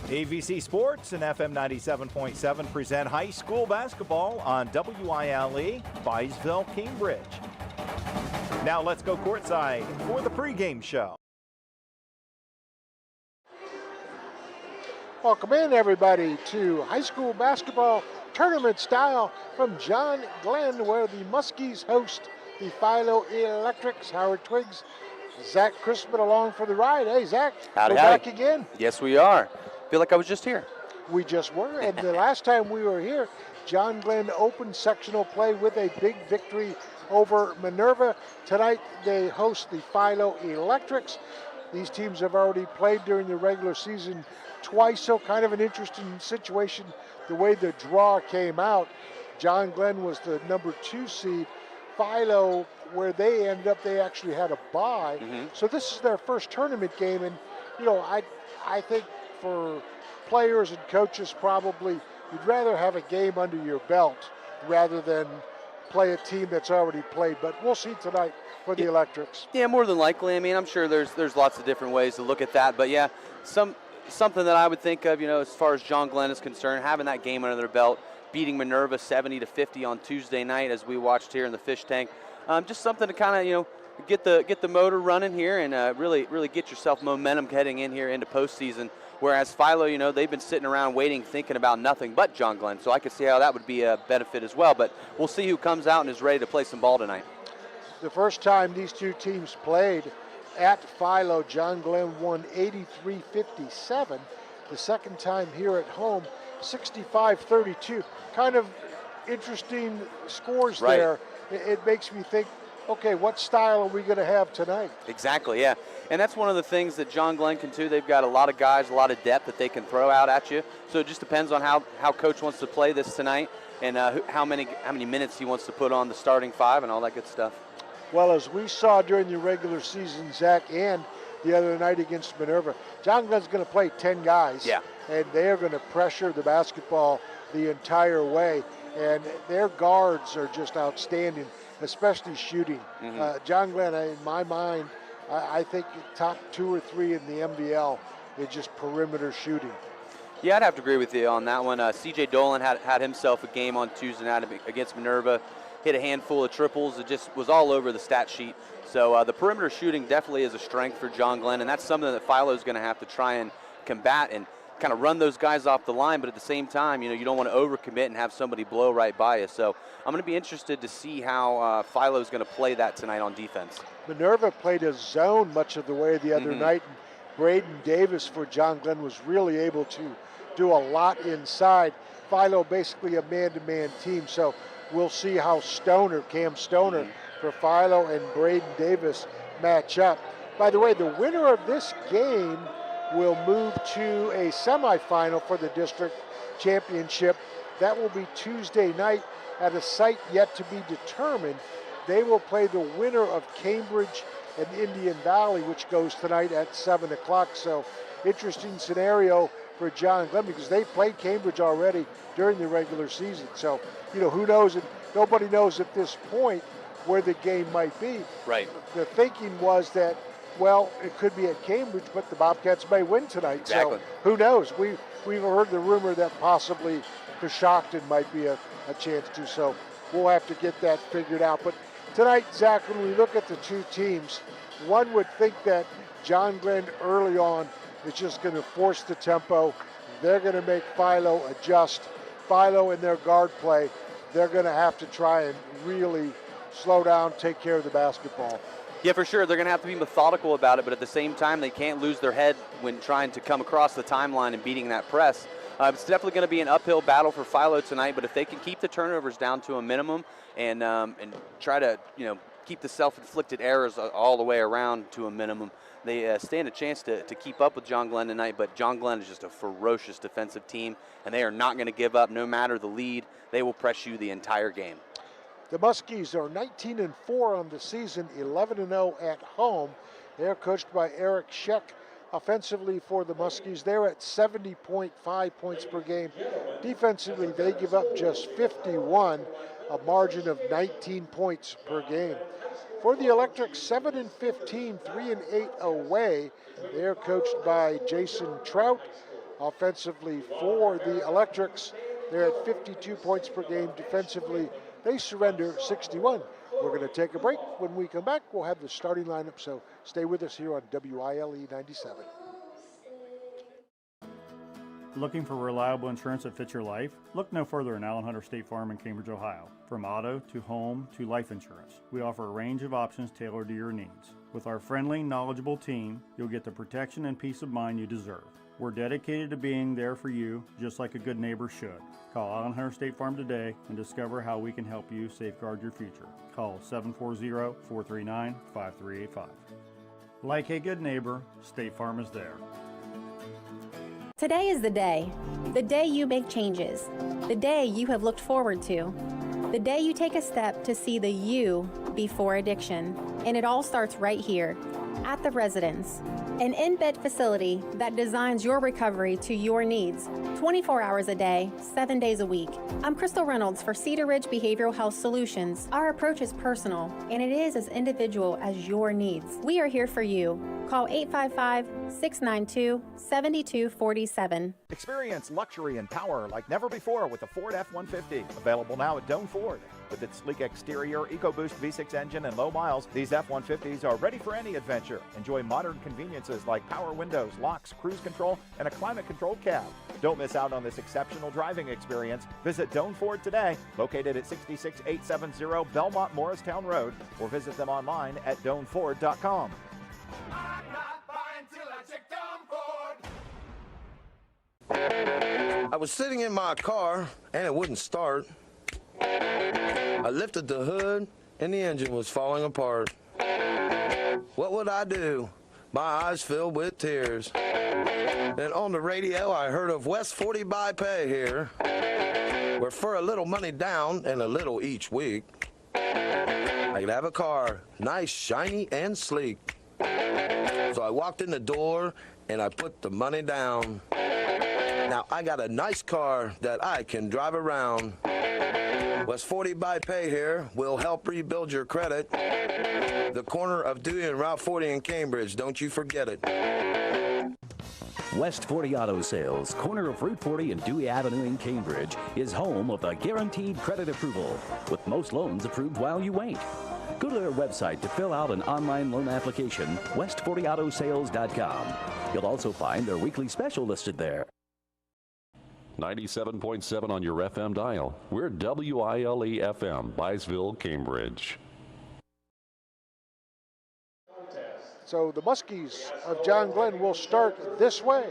AVC Sports and FM 97.7 present high school basketball on WILE, Byesville, Cambridge. Now let's go courtside for the pregame show. Welcome in, everybody, to high school basketball tournament style from John Glenn, where the Muskies host the Philo Electrics. Howard Twiggs, Zach Chrisman along for the ride. Hey, Zach, howdy, we're back again. Yes, we are. Feel like I was just here. We just were, and the last time we were here, John Glenn opened sectional play with a big victory over Minerva. Tonight, they host the Philo Electrics. These teams have already played during the regular season twice, so kind of an interesting situation the way the draw came out. John Glenn was the number 2 seed. Philo, where they ended up, they actually had a bye. So this is their first tournament game, and I think for players and coaches, probably you'd rather have a game under your belt rather than play a team that's already played. But we'll see tonight for the Electrics. Yeah, more than likely. I mean, I'm sure there's lots of different ways to look at that. But yeah, something that I would think of, as far as John Glenn is concerned, having that game under their belt, beating Minerva 70-50 on Tuesday night, as we watched here in the fish tank. Just something to kind of get the motor running here and really get yourself momentum heading in here into postseason. Whereas Philo, they've been sitting around waiting, thinking about nothing but John Glenn. So I could see how that would be a benefit as well. But we'll see who comes out and is ready to play some ball tonight. The first time these two teams played at Philo, John Glenn won 83-57. The second time here at home, 65-32. Kind of interesting scores there. It makes me think, okay, what style are we going to have tonight? Exactly, yeah. And that's one of the things that John Glenn can do. They've got a lot of guys, a lot of depth that they can throw out at you. So it just depends on how Coach wants to play this tonight and how many minutes he wants to put on the starting 5 and all that good stuff. Well, as we saw during the regular season, Zach, and the other night against Minerva, John Glenn's going to play 10 guys. Yeah. And they're going to pressure the basketball the entire way. And their guards are just outstanding, especially shooting. John Glenn, in my mind, I think top 2 or 3 in the MVL is just perimeter shooting. Yeah, I'd have to agree with you on that one. C.J. Dolan had himself a game on Tuesday night against Minerva, hit a handful of triples. It just was all over the stat sheet. So the perimeter shooting definitely is a strength for John Glenn, and that's something that Philo is going to have to try and combat and kind of run those guys off the line, but at the same time, you don't want to overcommit and have somebody blow right by you. So I'm going to be interested to see how Philo is going to play that tonight on defense. Minerva played a zone much of the way the other night, and Braden Davis for John Glenn was really able to do a lot inside. Philo basically a man-to-man team, so we'll see how Cam Stoner for Philo and Braden Davis match up. By the way, the winner of this game will move to a semifinal for the district championship. That will be Tuesday night at a site yet to be determined. They will play the winner of Cambridge and Indian Valley, which goes tonight at 7 o'clock. So interesting scenario for John Glenn because they played Cambridge already during the regular season. So, who knows? And nobody knows at this point where the game might be. Right. The thinking was that, well, it could be at Cambridge, but the Bobcats may win tonight. Exactly. So who knows? We've heard the rumor that possibly Coshocton might be a chance to. So we'll have to get that figured out. But tonight, Zach, when we look at the two teams, one would think that John Glenn early on is just going to force the tempo. They're going to make Philo adjust. Philo in their guard play, they're going to have to try and really slow down, take care of the basketball. Yeah, for sure. They're going to have to be methodical about it, but at the same time, they can't lose their head when trying to come across the timeline and beating that press. It's definitely going to be an uphill battle for Philo tonight, but if they can keep the turnovers down to a minimum and try to keep the self-inflicted errors all the way around to a minimum, they stand a chance to keep up with John Glenn tonight. But John Glenn is just a ferocious defensive team, and they are not going to give up no matter the lead. They will press you the entire game. The Muskies are 19-4 on the season, 11-0 at home. They're coached by Eric Scheck. Offensively for the Muskies, they're at 70.5 points per game. Defensively, they give up just 51, a margin of 19 points per game. For the Electrics, 7-15, 3-8 away. They're coached by Jason Trout. Offensively for the Electrics, they're at 52 points per game. Defensively, they surrender 61. We're going to take a break. When we come back, we'll have the starting lineup, so stay with us here on WILE 97. Looking for reliable insurance that fits your life? Look no further than Allen Hunter State Farm in Cambridge, Ohio. From auto to home to life insurance, we offer a range of options tailored to your needs. With our friendly, knowledgeable team, you'll get the protection and peace of mind you deserve. We're dedicated to being there for you, just like a good neighbor should. Call Allen Hunter State Farm today and discover how we can help you safeguard your future. Call 740-439-5385. Like a good neighbor, State Farm is there. Today is the day you make changes, the day you have looked forward to, the day you take a step to see the you before addiction. And it all starts right here at The Residence, an in-bed facility that designs your recovery to your needs, 24 hours a day, 7 days a week. I'm Crystal Reynolds for Cedar Ridge Behavioral Health Solutions. Our approach is personal, and it is as individual as your needs. We are here for you. Call 855-692-7247. Experience luxury and power like never before with the Ford F-150. Available now at Doane Ford. With its sleek exterior, EcoBoost V6 engine, and low miles, these F-150s are ready for any adventure. Enjoy modern conveniences like power windows, locks, cruise control, and a climate-controlled cab. Don't miss out on this exceptional driving experience. Visit Doane Ford today, located at 66870 Belmont Morristown Road, or visit them online at DoaneFord.com. I was sitting in my car and it wouldn't start. I lifted the hood and the engine was falling apart. What would I do? My eyes filled with tears. Then on the radio I heard of West 40 by Pay here, where for a little money down and a little each week, I could have a car, nice, shiny, and sleek. So I walked in the door and I put the money down. Now I got a nice car that I can drive around. West 40 by Pay here will help rebuild your credit. The corner of Dewey and Route 40 in Cambridge, don't you forget it. West 40 Auto Sales, corner of Route 40 and Dewey Avenue in Cambridge, is home of the guaranteed credit approval, with most loans approved while you wait. Go to their website to fill out an online loan application, west40autosales.com. You'll also find their weekly special listed there. 97.7 on your FM dial. We're WILE FM, Byesville, Cambridge. So the Muskies of John Glenn will start this way.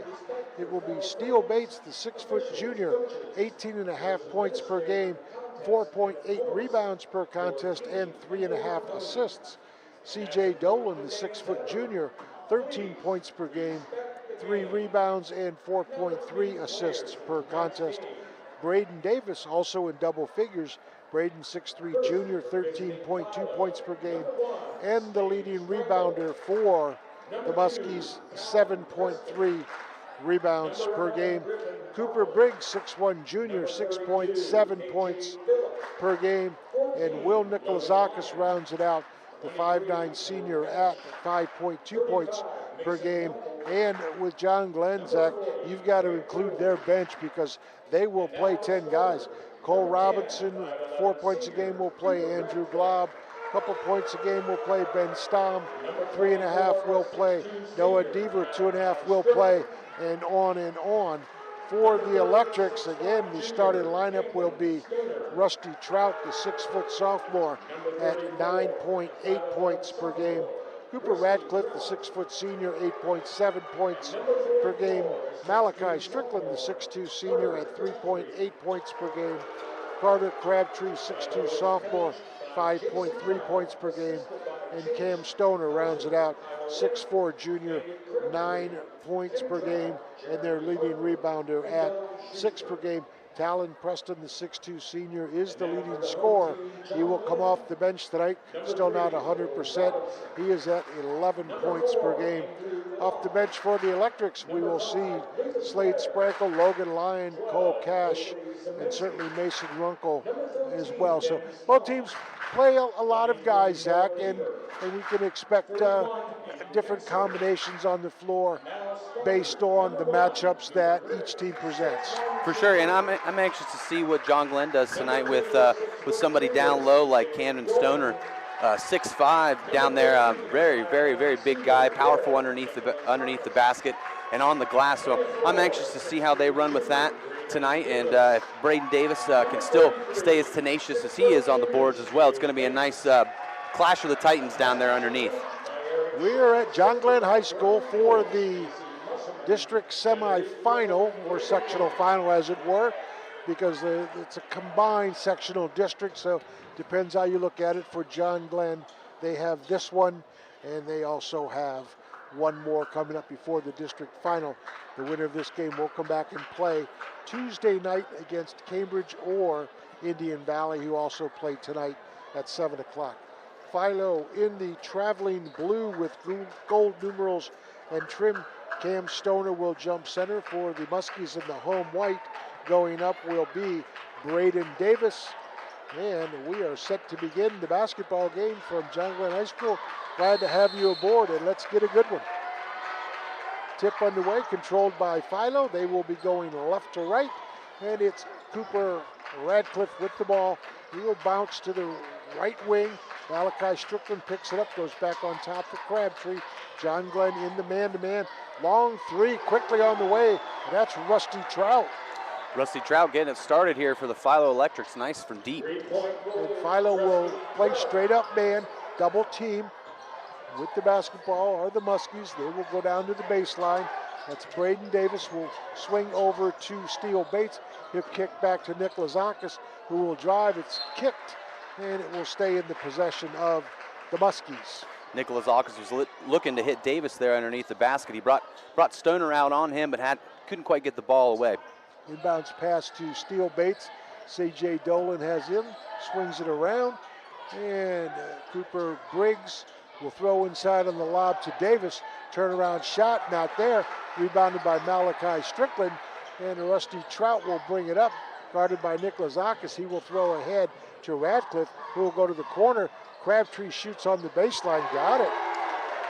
It will be Steele Bates, the 6-foot junior, 18.5 points per game, 4.8 rebounds per contest, and 3.5 assists. CJ Dolan, the 6-foot junior, 13 points per game, 3 rebounds, and 4.3 assists per contest. Braden Davis, also in double figures. Braden, 6'3 junior, 13.2 points per game, and the leading rebounder for the Muskies, 7.3 rebounds per game. Cooper Briggs, 6'1 junior, 6.7 points per game, and Will Nikolazakis rounds it out, the 5'9 senior, at 5.2 points per game. And with John Glenn, Zach, you've got to include their bench because they will play 10 guys. Cole Robinson, 4 points a game, will play Andrew Glob. A couple points a game will play Ben Stom. 3.5 will play Noah Deaver. 2.5 will play, and on and on. For the Electrics, again, the starting lineup will be Rusty Trout, the 6-foot sophomore, at 9.8 points per game. Cooper Radcliffe, the 6-foot senior, 8.7 points per game. Malachi Strickland, the 6'2 senior, at 3.8 points per game. Carter Crabtree, 6'2 sophomore, 5.3 points per game. And Cam Stoner rounds it out, 6'4 junior, 9 points per game, and their leading rebounder at 6 per game. Talon Preston, the 6'2 senior, is the leading scorer. He will come off the bench tonight, still not 100%. He is at 11 points per game. Off the bench for the Electrics, we will see Slade Sprankle, Logan Lyon, Cole Cash, and certainly Mason Runkle as well. So both teams play a lot of guys, Zach, and we can expect different combinations on the floor. based on the matchups that each team presents. For sure, and I'm anxious to see what John Glenn does tonight with somebody down low like Camden Stoner, 6'5" down there, very, very, very big guy, powerful underneath the basket and on the glass. So I'm anxious to see how they run with that tonight, and if Braden Davis can still stay as tenacious as he is on the boards as well. It's going to be a nice clash of the Titans down there underneath. We're at John Glenn High School for the district semifinal, or sectional final as it were, because it's a combined sectional district, so depends how you look at it. For John Glenn, they have this one, and they also have one more coming up before the district final. The winner of this game will come back and play Tuesday night against Cambridge or Indian Valley, who also play tonight at 7 o'clock. Philo in the traveling blue with gold numerals and trim. Cam Stoner will jump center for the Muskies, in the home white. Going up will be Braden Davis. And we are set to begin the basketball game from John Glenn High School. Glad to have you aboard, and let's get a good one. Tip underway, controlled by Philo. They will be going left to right, and it's Cooper Radcliffe with the ball. He will bounce to the right wing. Malachi Strickland picks it up, goes back on top for Crabtree. John Glenn in the man-to-man. Long three quickly on the way. That's Rusty Trout. Rusty Trout getting it started here for the Philo Electrics. Nice from deep. And Philo will play straight up man, double team. With the basketball are the Muskies. They will go down to the baseline. That's Braden Davis will swing over to Steele Bates. He'll kick back to Nicholas Akis, who will drive. It's kicked, and it will stay in the possession of the Muskies. Nicholas Akis was looking to hit Davis there underneath the basket. He brought Stoner out on him, but couldn't quite get the ball away. Inbounds pass to Steele Bates. C.J. Dolan has him, swings it around, and Cooper Briggs will throw inside on the lob to Davis. Turnaround shot, not there. Rebounded by Malachi Strickland, and Rusty Trout will bring it up. Guarded by Nicholas Akis. He will throw ahead to Radcliffe, who will go to the corner. Crabtree shoots on the baseline, got it.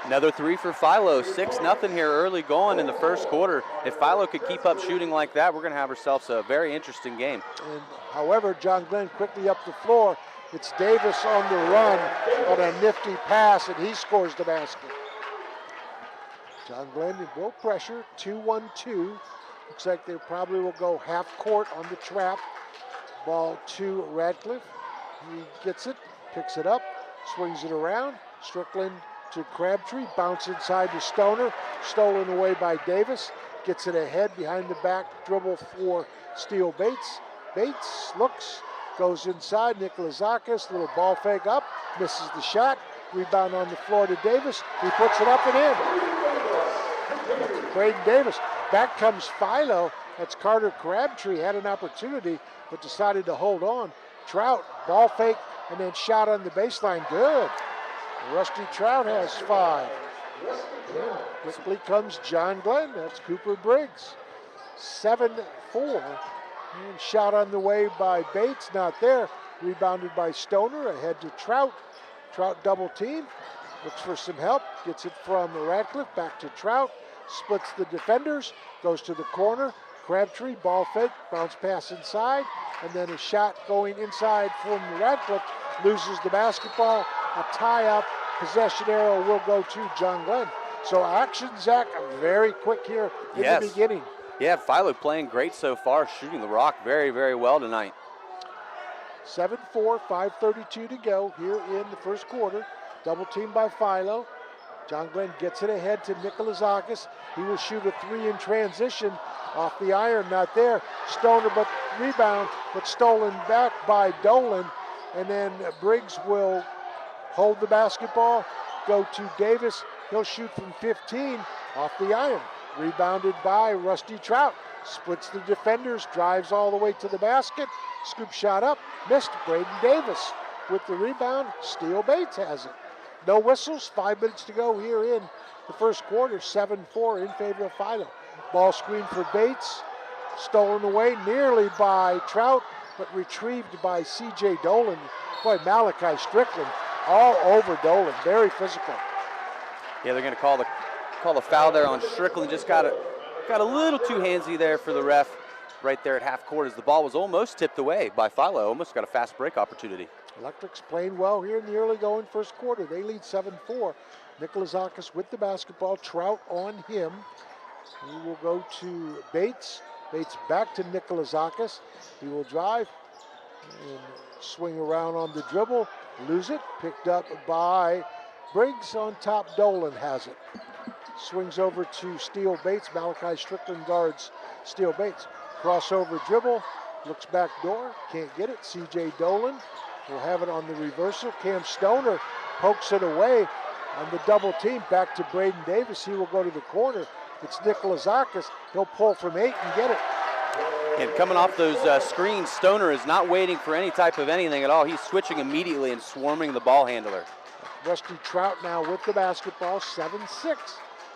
Another three for Philo, 6-0 here early going in the first quarter. If Philo could keep up shooting like that, we're gonna have ourselves a very interesting game. And however, John Glenn quickly up the floor. It's Davis on the run on a nifty pass, and he scores the basket. John Glenn will pressure, 2-1-2. Looks like they probably will go half court on the trap. Ball to Radcliffe. He gets it, picks it up, swings it around. Strickland to Crabtree, bounce inside to Stoner. Stolen away by Davis. Gets it ahead behind the back, dribble for Steele Bates. Bates looks, goes inside. Nicholas Akis, little ball fake up, misses the shot. Rebound on the floor to Davis. He puts it up and in. Braden Davis. Back comes Philo. That's Carter Crabtree. Had an opportunity, but decided to hold on. Trout, ball fake, and then shot on the baseline. Good. Rusty Trout has 5. And quickly comes John Glenn. That's Cooper Briggs. 7-4. And shot on the way by Bates, not there. Rebounded by Stoner, ahead to Trout. Trout double team, looks for some help, gets it from Radcliffe, back to Trout, splits the defenders, goes to the corner. Crabtree, ball fake, bounce pass inside, and then a shot going inside from Radcliffe, loses the basketball. A tie-up, possession arrow will go to John Glenn. So action, Zach, very quick here in the beginning. Yeah, Philo playing great so far, shooting the rock very, very well tonight. 7-4, 5:32 to go here in the first quarter. Double team by Philo. John Glenn gets it ahead to Nicholas Akis. He will shoot a 3 in transition off the iron, not there. Stoner, but rebound, but stolen back by Dolan. And then Briggs will hold the basketball, go to Davis. He'll shoot from 15 off the iron. Rebounded by Rusty Trout. Splits the defenders, drives all the way to the basket. Scoop shot up, missed. Braden Davis with the rebound. Steele Bates has it. No whistles, 5 minutes to go here in the first quarter. 7-4 in favor of Philo. Ball screen for Bates. Stolen away nearly by Trout, but retrieved by C.J. Dolan. Boy, Malachi Strickland all over Dolan. Very physical. Yeah, they're going to call call a foul there on Strickland. Just got a little too handsy there for the ref right there at half court as the ball was almost tipped away by Philo. Almost got a fast break opportunity. Electrics playing well here in the early going first quarter. They lead 7-4. Nikolazakis with the basketball. Trout on him. He will go to Bates. Bates back to Nikolazakis. He will drive and swing around on the dribble. Lose it. Picked up by Briggs on top. Dolan has it. Swings over to Steele Bates. Malachi Strickland guards Steele Bates. Crossover dribble. Looks back door. Can't get it. C.J. Dolan will have it on the reversal. Cam Stoner pokes it away on the double team. Back to Braden Davis. He will go to the corner. It's Nikolazakis. He'll pull from 8 and get it. And coming off those screens, Stoner is not waiting for any type of anything at all. He's switching immediately and swarming the ball handler. Rusty Trout now with the basketball, 7-6.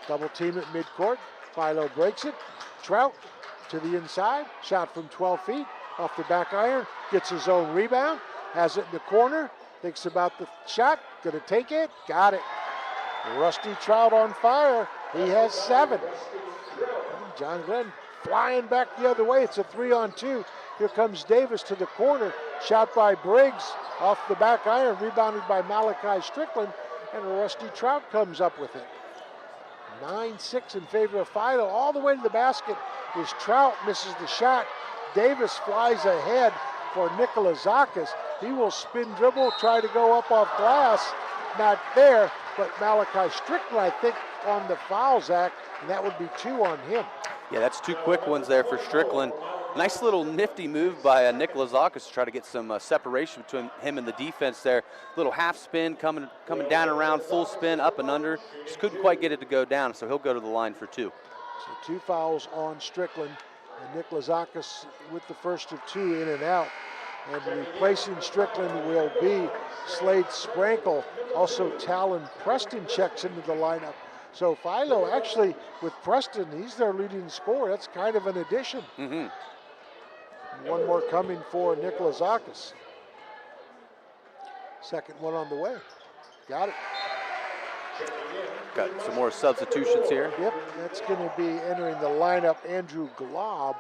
Double team at midcourt. Philo breaks it. Trout to the inside. Shot from 12 feet. Off the back iron. Gets his own rebound. Has it in the corner. Thinks about the shot. Gonna take it. Got it. Rusty Trout on fire. He has 7. And John Glenn flying back the other way. It's a 3-on-2. Here comes Davis to the corner. Shot by Briggs off the back iron. Rebounded by Malachi Strickland. And Rusty Trout comes up with it. 9-6 in favor of Philo. All the way to the basket is Trout. Misses the shot. Davis flies ahead for Nikolazakis. He will spin dribble, try to go up off glass. Not there, but Malachi Strickland, I think, on the foul, Zach, and that would be 2 on him. Yeah, that's 2 quick ones there for Strickland. Nice little nifty move by Nikolazakis to try to get some separation between him and the defense there. Little half spin coming down around, full spin, up and under. Just couldn't quite get it to go down, so he'll go to the line for 2. So 2 fouls on Strickland, and Nikolazakis with the first of 2 in and out. And replacing Strickland will be Slade Sprankle. Also, Talon Preston checks into the lineup. So Philo actually, with Preston, he's their leading scorer. That's kind of an addition. One more coming for Nikolazakis. Second one on the way. Got it. Got some more substitutions here. Yep, that's going to be entering the lineup, Andrew Glob.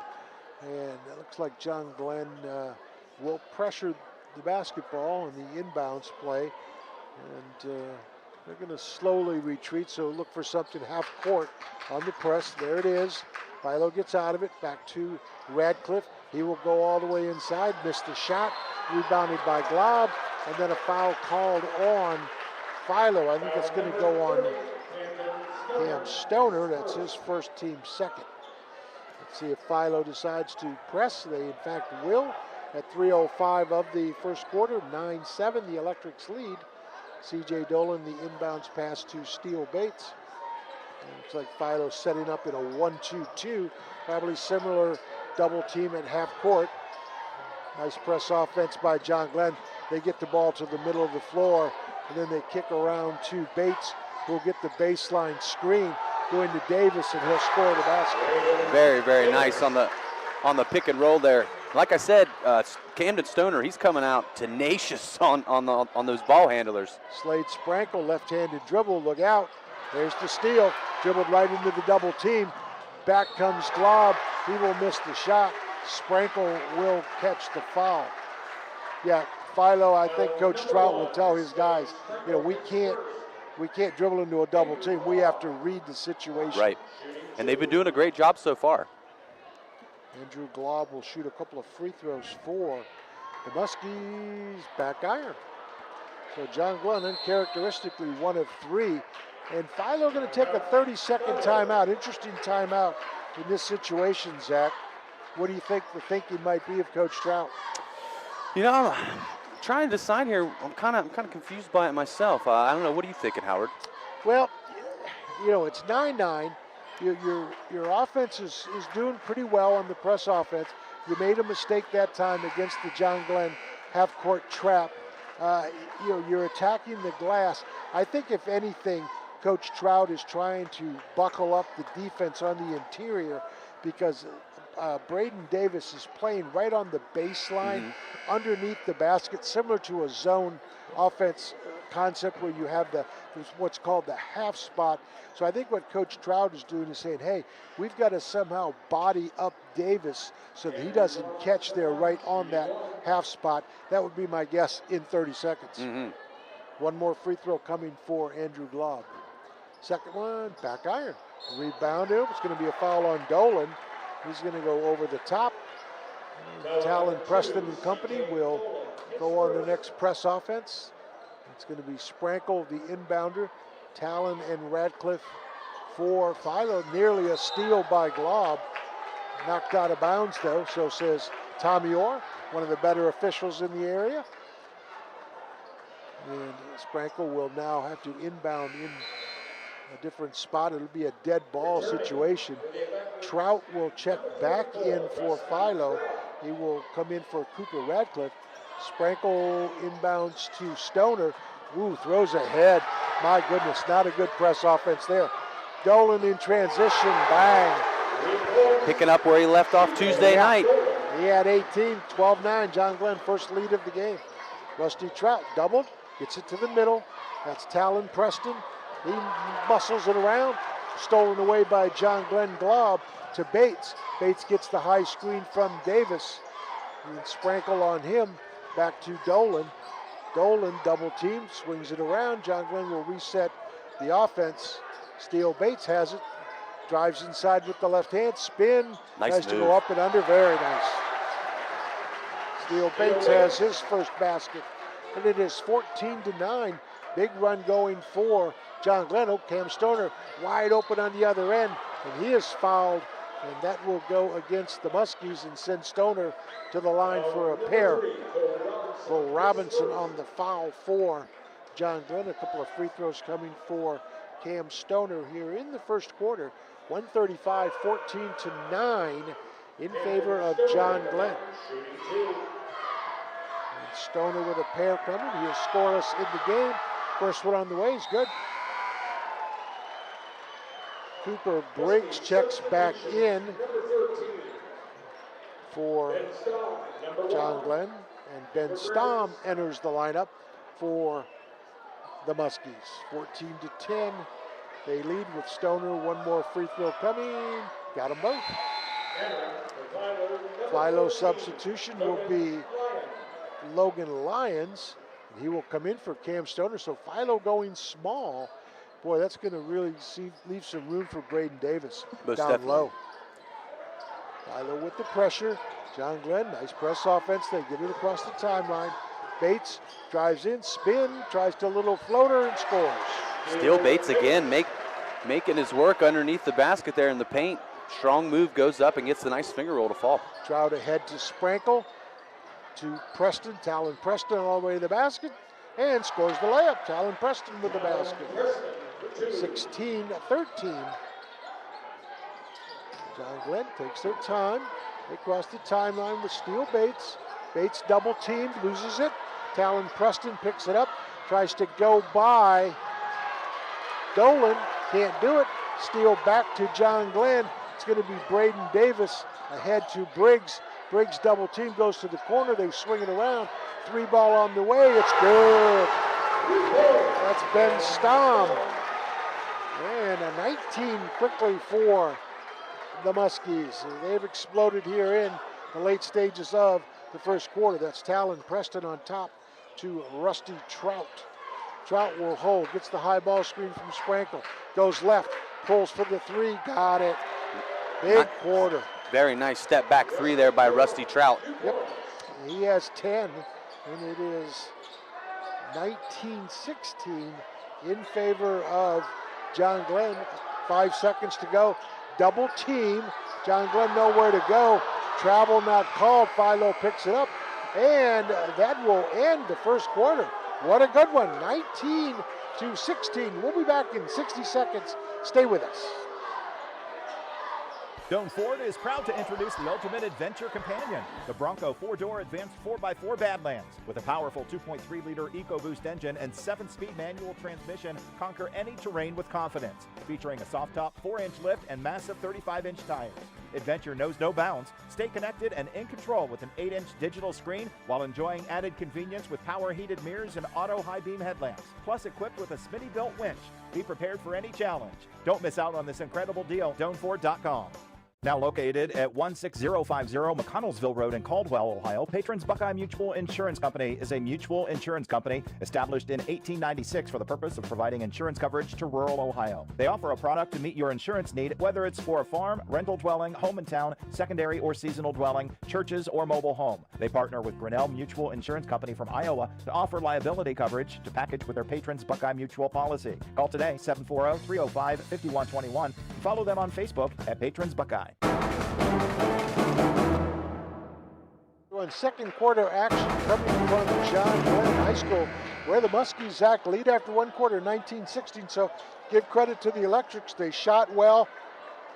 And it looks like John Glenn will pressure the basketball in the inbounds play. And they're going to slowly retreat, so look for something half court on the press. There it is. Philo gets out of it. Back to Radcliffe. He will go all the way inside. Missed the shot. Rebounded by Glob. And then a foul called on Philo. I think it's going to go on Cam Stoner. That's his first team second. Let's see if Philo decides to press. They, in fact, will. At 3:05 of the first quarter, 9-7, the Electrics lead. C.J. Dolan, the inbounds pass to Steele Bates. And looks like Philo setting up in a 1-2-2. Probably similar double team at half court. Nice press offense by John Glenn. They get the ball to the middle of the floor, and then they kick around to Bates, who will get the baseline screen, going to Davis, and he'll score the basket. Very, very nice on the pick and roll there. Like I said, Camden Stoner, he's coming out tenacious on those ball handlers. Slade Sprankle, left-handed dribble, look out. There's the steal, dribbled right into the double team. Back comes Glob, he will miss the shot. Sprankle will catch the foul. Yeah, Philo, I think Coach Trout will tell his guys, you know, we can't dribble into a double team. We have to read the situation. Right, and they've been doing a great job so far. Andrew Glob will shoot a couple of free throws for the Muskies. Back iron. So John Glenn, uncharacteristically 1 of 3. And Philo going to take a 30-second timeout. Interesting timeout in this situation, Zach. What do you think the thinking might be of Coach Trout? You know, I'm trying to decide here. I'm kind of confused by it myself. I don't know. What are you thinking, Howard? Well, you know, it's 9-9. Your offense is doing pretty well on the press offense. You made a mistake that time against the John Glenn half-court trap. You know, you're attacking the glass. I think if anything, Coach Trout is trying to buckle up the defense on the interior because Braden Davis is playing right on the baseline underneath the basket, similar to a zone offense concept where you have what's called the half spot. So I think what Coach Trout is doing is saying, hey, we've got to somehow body up Davis so that he doesn't catch there right on that half spot. That would be my guess in 30 seconds. One more free throw coming for Andrew Glob. Second one, back iron. Rebound. It's going to be a foul on Dolan. He's going to go over the top. Talon Preston and company will go on the next press offense. It's going to be Sprankle, the inbounder. Talon and Radcliffe for Philo. Nearly a steal by Glob. Knocked out of bounds, though, so says Tommy Orr, one of the better officials in the area. And Sprankle will now have to inbound in a different spot. It'll be a dead ball situation. Trout will check back in for Philo. He will come in for Cooper Radcliffe. Sprankle inbounds to Stoner. Ooh, throws ahead. My goodness, not a good press offense there. Dolan in transition, bang. Picking up where he left off Tuesday night. He had 18, 12-9. John Glenn, first lead of the game. Rusty Trout doubled, gets it to the middle. That's Talon Preston. He muscles it around. Stolen away by John Glenn Glob to Bates. Bates gets the high screen from Davis. And Sprankle on him. Back to Dolan. Dolan double team, swings it around. John Glenn will reset the offense. Steele Bates has it. Drives inside with the left hand. Spin. Nice Tries move. to go up and under. Very nice. Steele Bates has his first basket. And it is 14-9. Big run going for John Glenn. Oh, Cam Stoner wide open on the other end. And he is fouled. And that will go against the Muskies and send Stoner to the line for a pair. Bo Robinson on the foul for John Glenn. A couple of free throws coming for Cam Stoner here in the first quarter. 135, 14-9 in favor of John Glenn. And Stoner with a pair coming. He is scoreless in the game. First one on the way is good. Cooper Briggs checks back in for John Glenn. And Ben Stamm enters the lineup for the Muskies. 14-10. They lead with Stoner. One more free throw coming. Got them both. Philo substitution will be Logan Lyons. He will come in for Cam Stoner. So Philo going small. Boy, that's going to really leave some room for Braden Davis Most down definitely. low. Philo with the pressure. John Glenn, nice press offense. They get it across the timeline. Bates drives in, spin, tries to a little floater and scores. Steele Bates again, making his work underneath the basket there in the paint. Strong move, goes up and gets the nice finger roll to fall. Trout ahead to Sprankle, to Preston. Talon Preston all the way to the basket and scores the layup. Talon Preston with the basket. 16-13. John Glenn takes their time. They cross the timeline with Steele Bates. Bates double teamed, loses it. Talon Preston picks it up, tries to go by Dolan, can't do it. Steele back to John Glenn. It's going to be Braden Davis ahead to Briggs. Briggs double team goes to the corner. They swing it around. Three ball on the way. It's good. That's Ben Stamm. And a 19 quickly for the Muskies. They've exploded here in the late stages of the first quarter. That's Talon Preston on top to Rusty Trout. Trout will hold, gets the high ball screen from Sprankle, goes left, pulls for the three, got it. Big quarter. Very nice step back three there by Rusty Trout. Yep, he has 10, and it is 19-16 in favor of John Glenn. 5 seconds to go. Double team. John Glenn nowhere to go. Travel not called. Philo picks it up. And that will end the first quarter. What a good one. 19-16. We'll be back in 60 seconds. Stay with us. Doan Ford is proud to introduce the ultimate adventure companion, the Bronco 4-door advanced 4x4 Badlands. With a powerful 2.3-liter EcoBoost engine and 7-speed manual transmission, conquer any terrain with confidence. Featuring a soft top 4-inch lift and massive 35-inch tires. Adventure knows no bounds. Stay connected and in control with an 8-inch digital screen while enjoying added convenience with power heated mirrors and auto high beam headlamps. Plus equipped with a Smitty built winch. Be prepared for any challenge. Don't miss out on this incredible deal. DoanFord.com. Now located at 16050 McConnellsville Road in Caldwell, Ohio, Patrons Buckeye Mutual Insurance Company is a mutual insurance company established in 1896 for the purpose of providing insurance coverage to rural Ohio. They offer a product to meet your insurance need, whether it's for a farm, rental dwelling, home in town, secondary or seasonal dwelling, churches, or mobile home. They partner with Grinnell Mutual Insurance Company from Iowa to offer liability coverage to package with their Patrons Buckeye Mutual policy. Call today, 740-305-5121, and follow them on Facebook at Patrons Buckeye. In second quarter action coming from John Glenn High School, where the Muskies lead after one quarter, 19-16. So give credit to the Electrics. They shot well,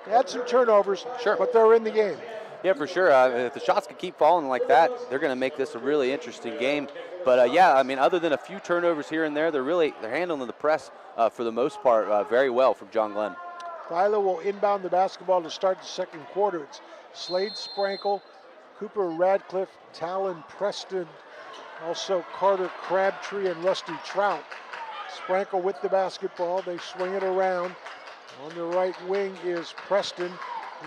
had some turnovers, Sure. but they're in the game. Yeah, for sure. If the shots can keep falling like that, they're going to make this a really interesting game. But yeah, I mean, other than a few turnovers here and there, they're handling the press for the most part very well from John Glenn. Philo will inbound the basketball to start the second quarter. It's Slade Sprankle, Cooper Radcliffe, Talon Preston, also Carter Crabtree and Rusty Trout. Sprankle with the basketball. They swing it around. On the right wing is Preston.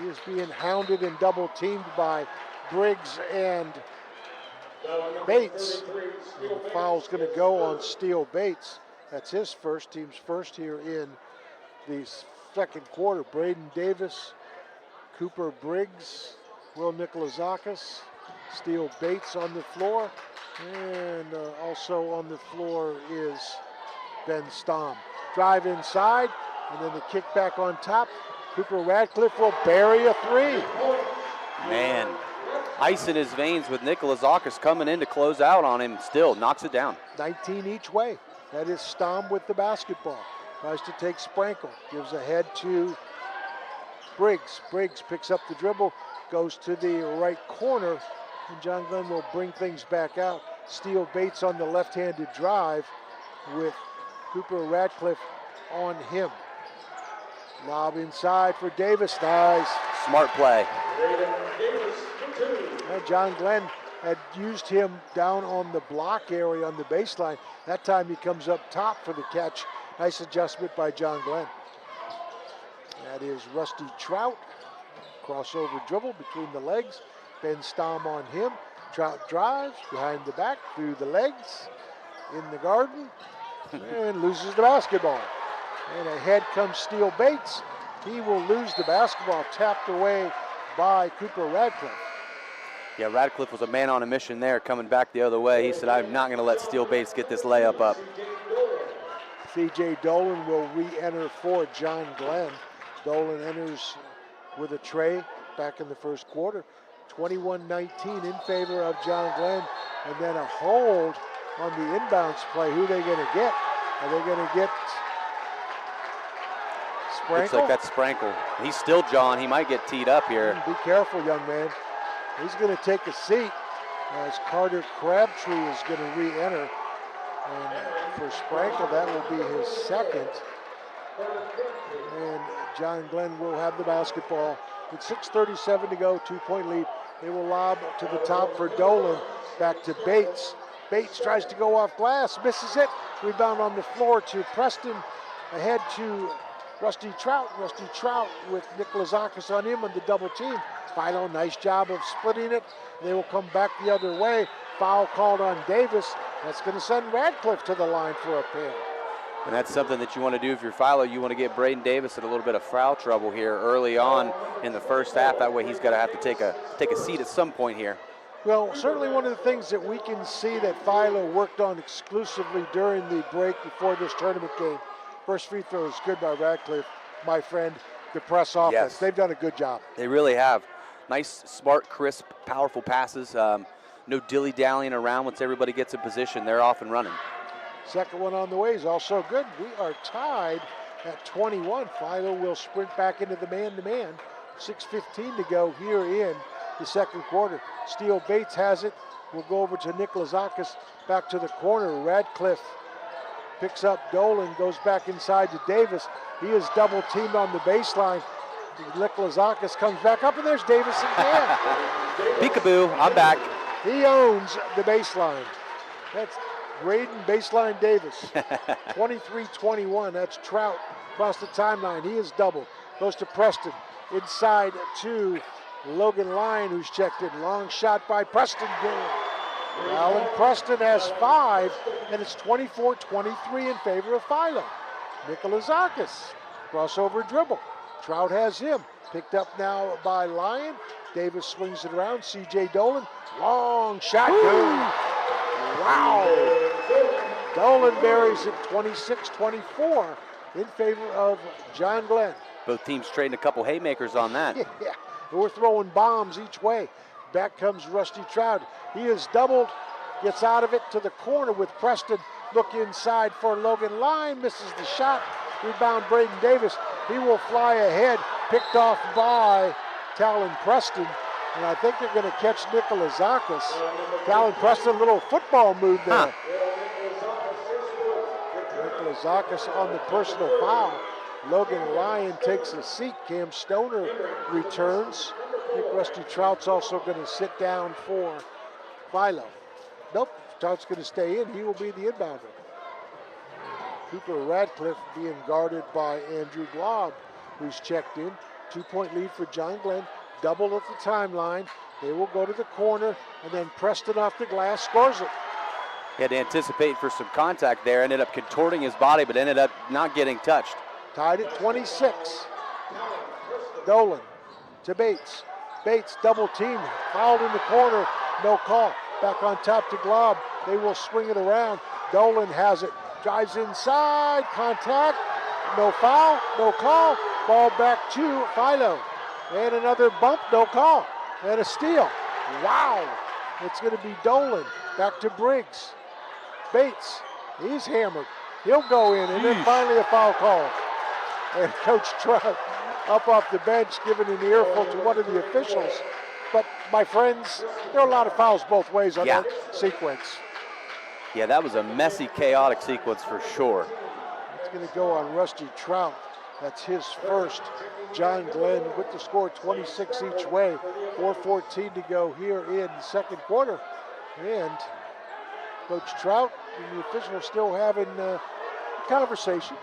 He is being hounded and double teamed by Briggs and Bates. And the foul's going to go on Steele Bates. That's his first, team's first here in the second quarter. Braden Davis, Cooper Briggs, Will Nikolazakis, Steele Bates on the floor, and also on the floor is Ben Stom. Drive inside, and then the kick back on top. Cooper Radcliffe will bury a three. Man, ice in his veins with Nikolazakis coming in to close out on him. Still knocks it down. 19 each way. That is Stom with the basketball. Tries to take Sprankle, gives ahead to Briggs. Briggs picks up the dribble, goes to the right corner, and John Glenn will bring things back out. Steele Bates on the left-handed drive with Cooper Radcliffe on him. Lob inside for Davis, nice. Smart play. And John Glenn had used him down on the block area on the baseline. That time he comes up top for the catch. Nice adjustment by John Glenn. That is Rusty Trout. Crossover dribble between the legs. Ben Stom on him. Trout drives behind the back, through the legs, in the garden, and loses the basketball. And ahead comes Steele Bates. He will lose the basketball, tapped away by Cooper Radcliffe. Yeah, Radcliffe was a man on a mission there, coming back the other way. He said, I'm not going to let Steele Bates get this layup up. C.J. Dolan will re-enter for John Glenn. Dolan enters with a tray back in the first quarter. 21-19 in favor of John Glenn. And then a hold on the inbounds play. Who are they going to get? Are they going to get Sprankle? Looks like that's Sprankle. He's still John. He might get teed up here. Be careful, young man. He's going to take a seat as Carter Crabtree is going to re-enter. And for Sprankle, that will be his second. And John Glenn will have the basketball. With 6:37 to go, 2-point lead. They will lob to the top for Dolan. Back to Bates. Bates tries to go off glass, misses it. Rebound on the floor to Preston. Ahead to Rusty Trout. Rusty Trout with Nikolazakis on him on the double team. Philo, nice job of splitting it. They will come back the other way. Foul called on Davis. That's going to send Radcliffe to the line for a pair. And that's something that you want to do if you're Philo. You want to get Braden Davis in a little bit of foul trouble here early on in the first half. That way he's going to have to take a seat at some point here. Well, certainly one of the things that we can see that Philo worked on exclusively during the break before this tournament game. First free throw is good by Radcliffe, my friend. The press offense, yes. They've done a good job. They really have. Nice, smart, crisp, powerful passes. No dilly-dallying around once everybody gets in position. They're off and running. Second one on the way is also good. We are tied at 21. Philo will sprint back into the man-to-man. 6:15 to go here in the second quarter. Steele Bates has it. We'll go over to Nikolazakis, back to the corner. Radcliffe picks up Dolan, goes back inside to Davis. He is double teamed on the baseline. Nikolazakis comes back up, and there's Davis again. Peekaboo, I'm back. He owns the baseline. That's Braden Baseline Davis. 23-21. That's Trout across the timeline. He is doubled. Goes to Preston. Inside to Logan Lyon, who's checked in. Long shot by Preston. Good. Alan Preston has 5, and it's 24-23 in favor of Philo. Nikolazakis, crossover dribble. Trout has him. Picked up now by Lyon. Davis swings it around. C.J. Dolan, long shot. Good. Wow. Dolan buries it 26-24 in favor of John Glenn. Both teams trading a couple haymakers on that. Yeah, we're throwing bombs each way. Back comes Rusty Trout. He is doubled, gets out of it to the corner with Preston. Look inside for Logan Lyon, misses the shot. Rebound Braden Davis. He will fly ahead, picked off by Talon Preston. And I think they're going to catch Nikolazakis. Talon Preston, a little football move there. Nikolazakis on the personal foul. Logan Lyon takes a seat. Cam Stoner returns. I think Rusty Trout's also going to sit down for Philo. Nope, Trout's going to stay in. He will be the inbounder. Cooper Radcliffe being guarded by Andrew Glob, who's checked in. 2-point lead for John Glenn. Double at the timeline. They will go to the corner, and then Preston off the glass scores it. He had to anticipate for some contact there. Ended up contorting his body, but ended up not getting touched. Tied at 26. Dolan to Bates. Bates double team, fouled in the corner, no call. Back on top to Glob. They will swing it around. Dolan has it, drives inside, contact, no foul, no call. Ball back to Philo. And another bump, no call. And a steal. Wow. It's going to be Dolan. Back to Briggs. Bates, he's hammered. He'll go in, and then finally a foul call. And Coach Trout up off the bench giving an earful to one of the officials. But my friends, there are a lot of fouls both ways on that sequence. Yeah, that was a messy, chaotic sequence for sure. It's going to go on Rusty Trout. That's his first. John Glenn with the score 26 each way. 4:14 to go here in the second quarter. And Coach Trout and the officials still having a conversation.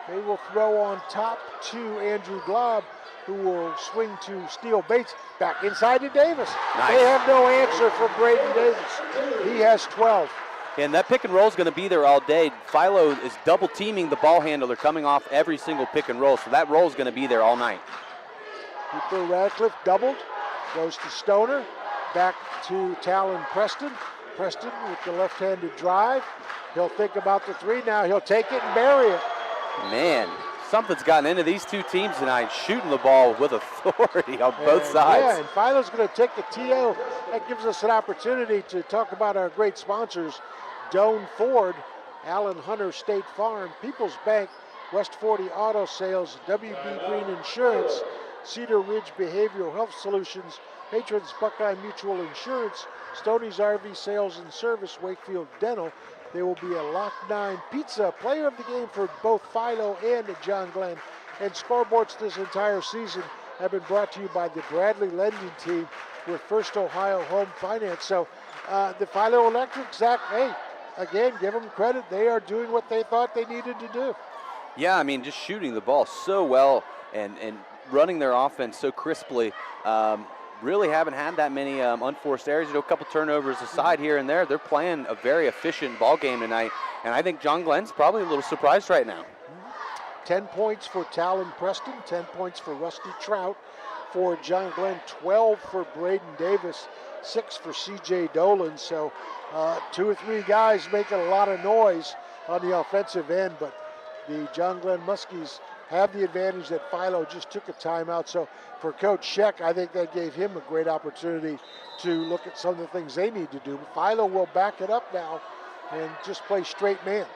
They will throw on top to Andrew Glob, who will swing to Steele Bates. Back inside to Davis. Nice. They have no answer for Braden Davis. He has 12. And that pick and roll is going to be there all day. Philo is double teaming the ball handler coming off every single pick and roll, so that roll is going to be there all night. Cooper Radcliffe doubled, goes to Stoner, back to Talon Preston. Preston with the left-handed drive. He'll think about the three now. He'll take it and bury it. Man, something's gotten into these two teams tonight, shooting the ball with authority on both sides. Yeah, and Philo's going to take the TO. That gives us an opportunity to talk about our great sponsors, Doan Ford, Allen Hunter State Farm, People's Bank, West 40 Auto Sales, WB Green Insurance, Cedar Ridge Behavioral Health Solutions, Patrons Buckeye Mutual Insurance, Stoney's RV Sales and Service, Wakefield Dental. There will be a Lock 9 Pizza, player of the game for both Philo and John Glenn. And scoreboards this entire season have been brought to you by the Bradley Lending Team with First Ohio Home Finance. So the Philo Electrics, Zach, hey, again, give them credit. They are doing what they thought they needed to do. Yeah, I mean, just shooting the ball so well and running their offense so crisply. Really haven't had that many unforced errors. You know, a couple turnovers aside here and there. They're playing a very efficient ball game tonight, and I think John Glenn's probably a little surprised right now. 10 points for Talon Preston, 10 points for Rusty Trout. For John Glenn, 12 for Braden Davis, 6 for C.J. Dolan. So 2 or 3 guys making a lot of noise on the offensive end, but the John Glenn Muskies have the advantage that Philo just took a timeout. So for Coach Sheck, I think that gave him a great opportunity to look at some of the things they need to do. But Philo will back it up now and just play straight man.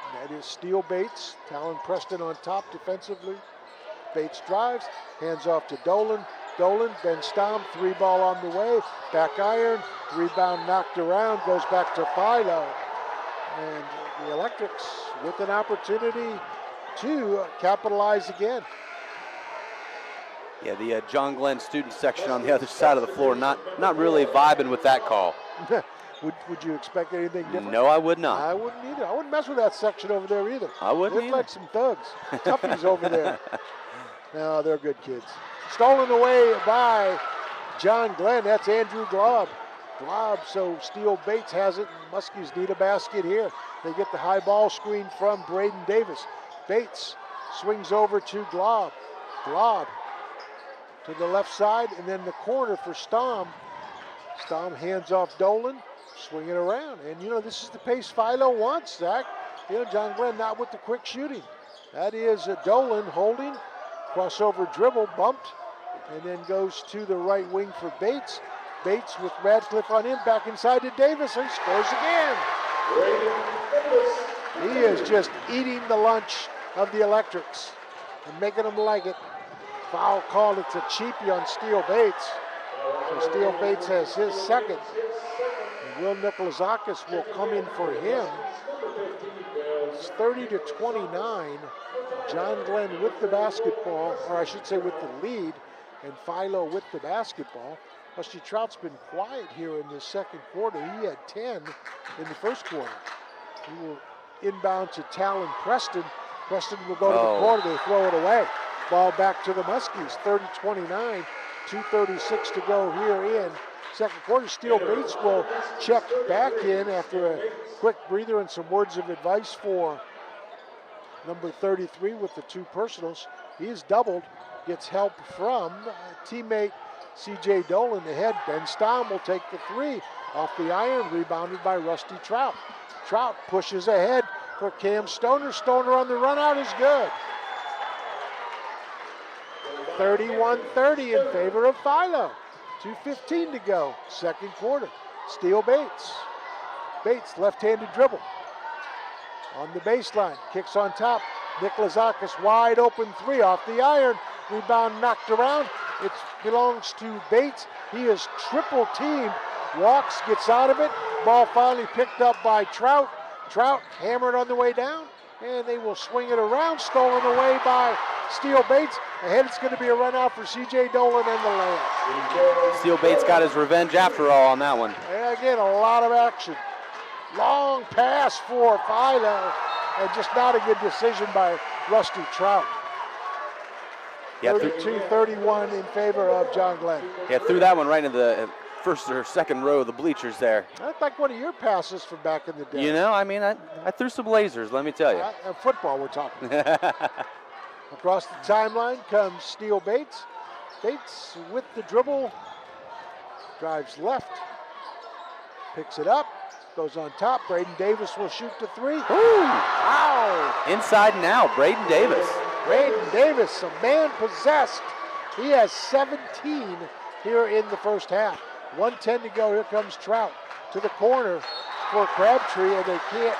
And that is Steele Bates, Talon Preston on top defensively. Bates drives, hands off to Dolan. Dolan, Ben Stom, 3-ball on the way. Back iron, rebound knocked around, goes back to Philo. And the Electrics with an opportunity to capitalize again. Yeah, the John Glenn student section on the other side of the floor, not really vibing with that call. Would you expect anything different? No, I would not. I wouldn't either. I wouldn't mess with that section over there either. I wouldn't They're either. like some thugs, toughies over there. No, they're good kids. Stolen away by John Glenn. That's Andrew Glob. Glob, so Steele Bates has it. And Muskies need a basket here. They get the high ball screen from Braden Davis. Bates swings over to Glob. Glob to the left side, and then the corner for Stom. Stom hands off Dolan, swing it around. And you know, this is the pace Philo wants, Zach. You know, John Glenn not with the quick shooting. That is Dolan holding, crossover dribble, bumped, and then goes to the right wing for Bates. Bates with Radcliffe on him, back inside to Davis, and scores again. He is just eating the lunch of the Electrics and making them like it. Foul called. It's a cheapie on Steele Bates. So Steele Bates has his second. And Will Nikolazakis will come in for him. It's 30-29. John Glenn with the basketball, or I should say with the lead, and Philo with the basketball. Rusty Trout's been quiet here in the second quarter. He had 10 in the first quarter. He will inbound to Talon Preston. Preston will go to the corner. They throw it away. Ball back to the Muskies. 30-29. 2:36 to go here in second quarter. Steele Bates will check back in after a quick breather and some words of advice for number 33 with the two personals. He's doubled. Gets help from teammate C.J. Dolan ahead. Ben Stom will take the three off the iron, rebounded by Rusty Trout. Trout pushes ahead for Cam Stoner. Stoner on the run out is good. 31-30 in favor of Philo. 2:15 to go, second quarter. Steele Bates. Bates, left-handed dribble. On the baseline, kicks on top. Nikolazakis wide open three off the iron. Rebound knocked around. It belongs to Bates. He is triple teamed. Walks, gets out of it. Ball finally picked up by Trout. Trout hammered on the way down, and they will swing it around. Stolen away by Steele Bates. Ahead it's going to be a run out for C.J. Dolan and the layup. Steele Bates got his revenge after all on that one. And again, a lot of action. Long pass for Philo, and just not a good decision by Rusty Trout. 32-31 in favor of John Glenn. Yeah, threw that one right into the first or second row of the bleachers there. That's like one of your passes from back in the day. You know, I mean, I threw some lasers, let me tell you. Football we're talking. Across the timeline comes Steele Bates. Bates with the dribble, drives left, picks it up, goes on top. Braden Davis will shoot the three. Ooh. Wow! Inside and out, Braden Davis. Braden Davis, a man possessed. He has 17 here in the first half. 1:10 to go. Here comes Trout to the corner for Crabtree, and they can't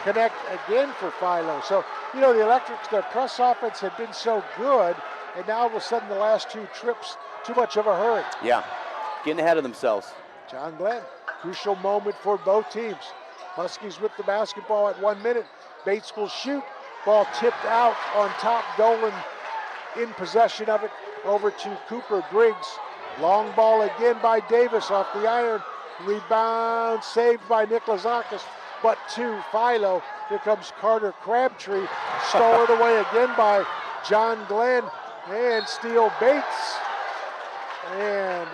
connect again for Philo. So, you know, the Electrics, their press offense had been so good, and now all of a sudden the last two trips, too much of a hurry. Yeah, getting ahead of themselves. John Glenn, crucial moment for both teams. Muskies with the basketball at 1 minute. Bates will shoot. Ball tipped out on top. Dolan in possession of it. Over to Cooper Briggs. Long ball again by Davis off the iron. Rebound saved by Nikolazakis. But to Philo. Here comes Carter Crabtree. Stolen away again by John Glenn and Steele Bates. And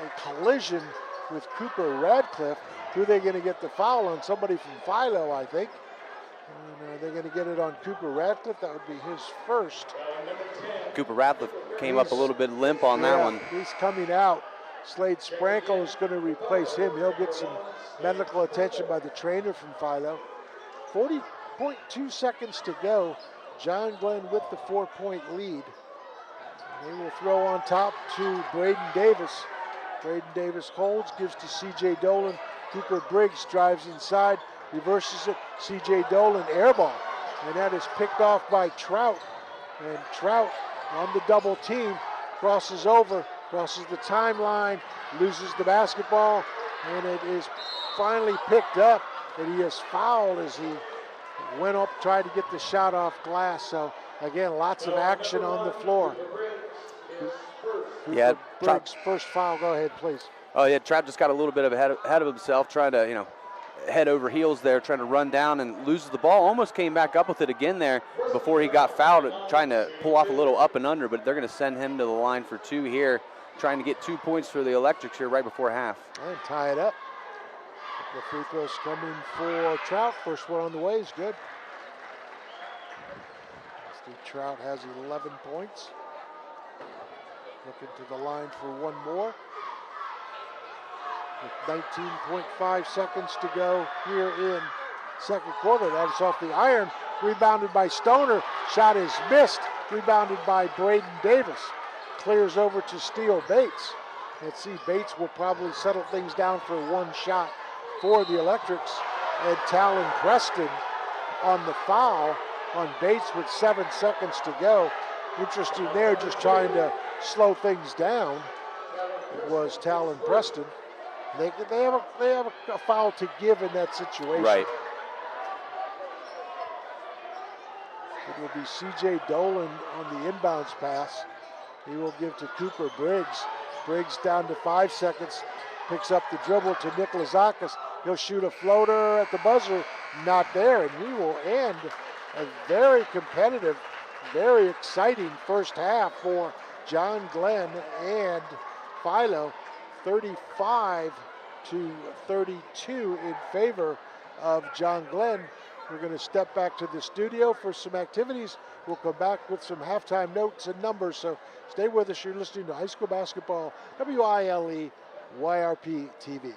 a collision with Cooper Radcliffe. Who are they going to get the foul on? Somebody from Philo, I think. And they're going to get it on Cooper Radcliffe. That would be his first. Cooper Radcliffe came up a little bit limp on that one. He's coming out. Slade Sprankle is going to replace him. He'll get some medical attention by the trainer from Philo. 40.2 seconds to go. John Glenn with the 4-point lead. They will throw on top to Braden Davis. Braden Davis holds, gives to C.J. Dolan. Cooper Briggs drives inside, reverses it. C.J. Dolan airball, and that is picked off by Trout. And Trout on the double team crosses over, crosses the timeline, loses the basketball, and it is finally picked up. And he is fouled as he went up, tried to get the shot off glass. So again, lots of action on the floor. Yeah, Briggs, first foul. Go ahead, please. Oh yeah, Trapp just got a little bit of ahead of himself, trying to, head over heels there, trying to run down and loses the ball. Almost came back up with it again there before he got fouled, trying to pull off a little up and under, but they're going to send him to the line for 2 here, trying to get 2 points for the Electrics here right before half. And tie it up. The free throws coming for Trout. First one on the way is good. Steve Trout has 11 points. Looking to the line for one more. With 19.5 seconds to go here in second quarter. That is off the iron. Rebounded by Stoner. Shot is missed. Rebounded by Braden Davis. Clears over to Steele Bates. Let's see, Bates will probably settle things down for one shot for the Electrics. And Talon Preston on the foul on Bates with 7 seconds to go. Interesting there, just trying to slow things down. It was Talon Preston. They have a foul to give in that situation. Right. It will be C.J. Dolan on the inbounds pass. He will give to Cooper Briggs. Briggs down to 5 seconds. Picks up the dribble to Nikolazakis. He'll shoot a floater at the buzzer. Not there. And we will end a very competitive, very exciting first half for John Glenn and Philo. 35 to 32 in favor of John Glenn. We're going to step back to the studio for some activities. We'll come back with some halftime notes and numbers. So stay with us. You're listening to High School Basketball, WILE, YRP TV.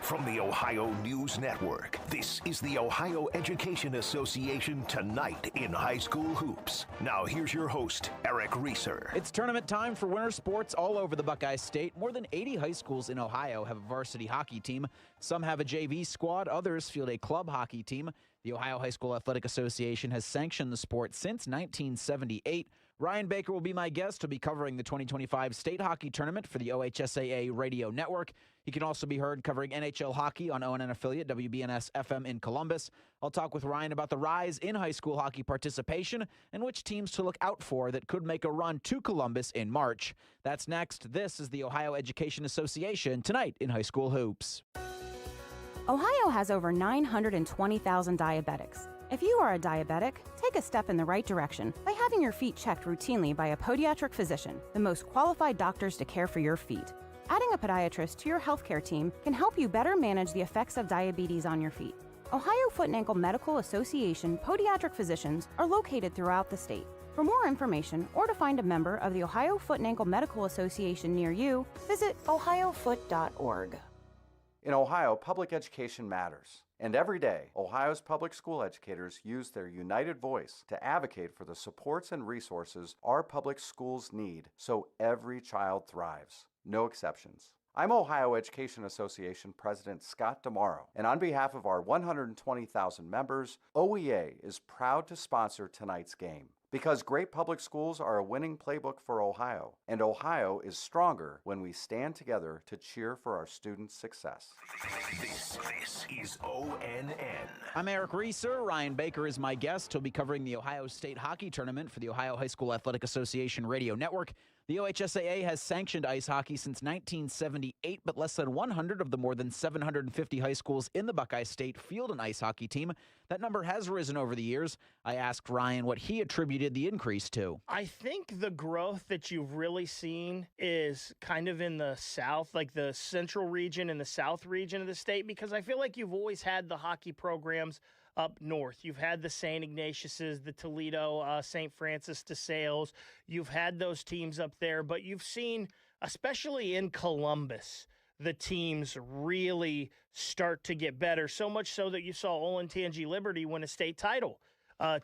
From the Ohio News Network, this is the Ohio Education Association Tonight in High School Hoops. Now here's your host, Eric Reeser. It's tournament time for winter sports all over the Buckeye State. More than 80 high schools in Ohio have a varsity hockey team. Some have a JV squad, others field a club hockey team. The Ohio High School Athletic Association has sanctioned the sport since 1978. Ryan Baker will be my guest. He'll be covering the 2025 state hockey tournament for the OHSAA radio network. He can also be heard covering NHL hockey on ONN affiliate WBNS FM in Columbus. I'll talk with Ryan about the rise in high school hockey participation and which teams to look out for that could make a run to Columbus in March. That's next. This is the Ohio Education Association Tonight in High School Hoops. Ohio has over 920,000 diabetics. If you are a diabetic, take a step in the right direction by having your feet checked routinely by a podiatric physician, the most qualified doctors to care for your feet. Adding a podiatrist to your healthcare team can help you better manage the effects of diabetes on your feet. Ohio Foot and Ankle Medical Association podiatric physicians are located throughout the state. For more information or to find a member of the Ohio Foot and Ankle Medical Association near you, visit ohiofoot.org. In Ohio, public education matters. And every day, Ohio's public school educators use their united voice to advocate for the supports and resources our public schools need so every child thrives. No exceptions. I'm Ohio Education Association President Scott DeMauro, and on behalf of our 120,000 members, OEA is proud to sponsor tonight's game. Because great public schools are a winning playbook for Ohio, and Ohio is stronger when we stand together to cheer for our students' success. This is ONN. I'm Eric Reeser. Ryan Baker is my guest. He'll be covering the Ohio State Hockey Tournament for the Ohio High School Athletic Association radio network. The OHSAA has sanctioned ice hockey since 1978, but less than 100 of the more than 750 high schools in the Buckeye State field an ice hockey team. That number has risen over the years. I asked Ryan what he attributed the increase to. I think the growth that you've really seen is kind of in the south, like the central region and the south region of the state, because I feel like you've always had the hockey programs up north. You've had the St. Ignatiuses, the Toledo, St. Francis de Sales. You've had those teams up there, but you've seen, especially in Columbus, the teams really start to get better, so much so that you saw Olentangy Liberty win a state title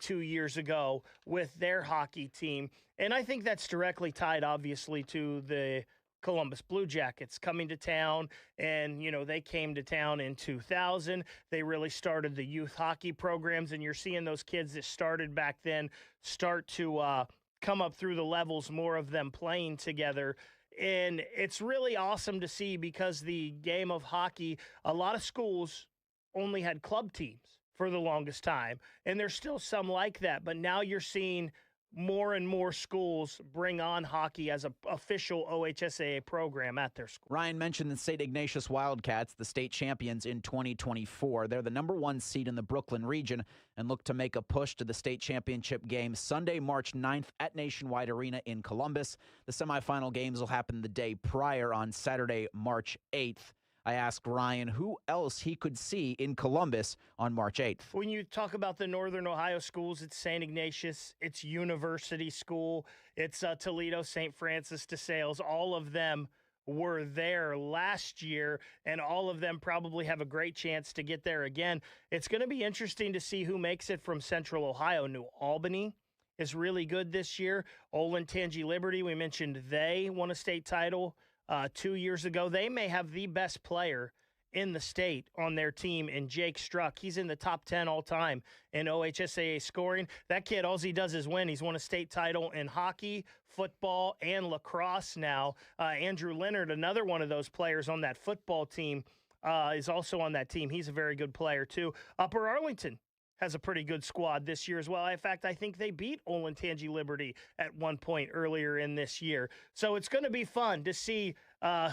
2 years ago with their hockey team. And I think that's directly tied, obviously, to the Columbus Blue Jackets coming to town, and, you know, they came to town in 2000. They really started the youth hockey programs, and you're seeing those kids that started back then start to come up through the levels, more of them playing together. And it's really awesome to see, because the game of hockey, a lot of schools only had club teams for the longest time. And there's still some like that, but now you're seeing more and more schools bring on hockey as an official OHSAA program at their school. Ryan mentioned the St. Ignatius Wildcats, the state champions in 2024. They're the #1 seed in the Brooklyn region and look to make a push to the state championship game Sunday, March 9th at Nationwide Arena in Columbus. The semifinal games will happen the day prior on Saturday, March 8th. I asked Ryan who else he could see in Columbus on March 8th. When you talk about the Northern Ohio schools, it's St. Ignatius, it's University School, it's Toledo, St. Francis de Sales. All of them were there last year, and all of them probably have a great chance to get there again. It's going to be interesting to see who makes it from Central Ohio. New Albany is really good this year. Olentangy Liberty, we mentioned they won a state title 2 years ago. They may have the best player in the state on their team in Jake Struck. He's in the top 10 all time in OHSAA scoring. That kid, all he does is win. He's won a state title in hockey, football, and lacrosse now. Andrew Leonard, another one of those players on that football team, is also on that team. He's a very good player too. Upper Arlington has a pretty good squad this year as well. In fact, I think they beat Olentangy Liberty at one point earlier in this year. So it's going to be fun to see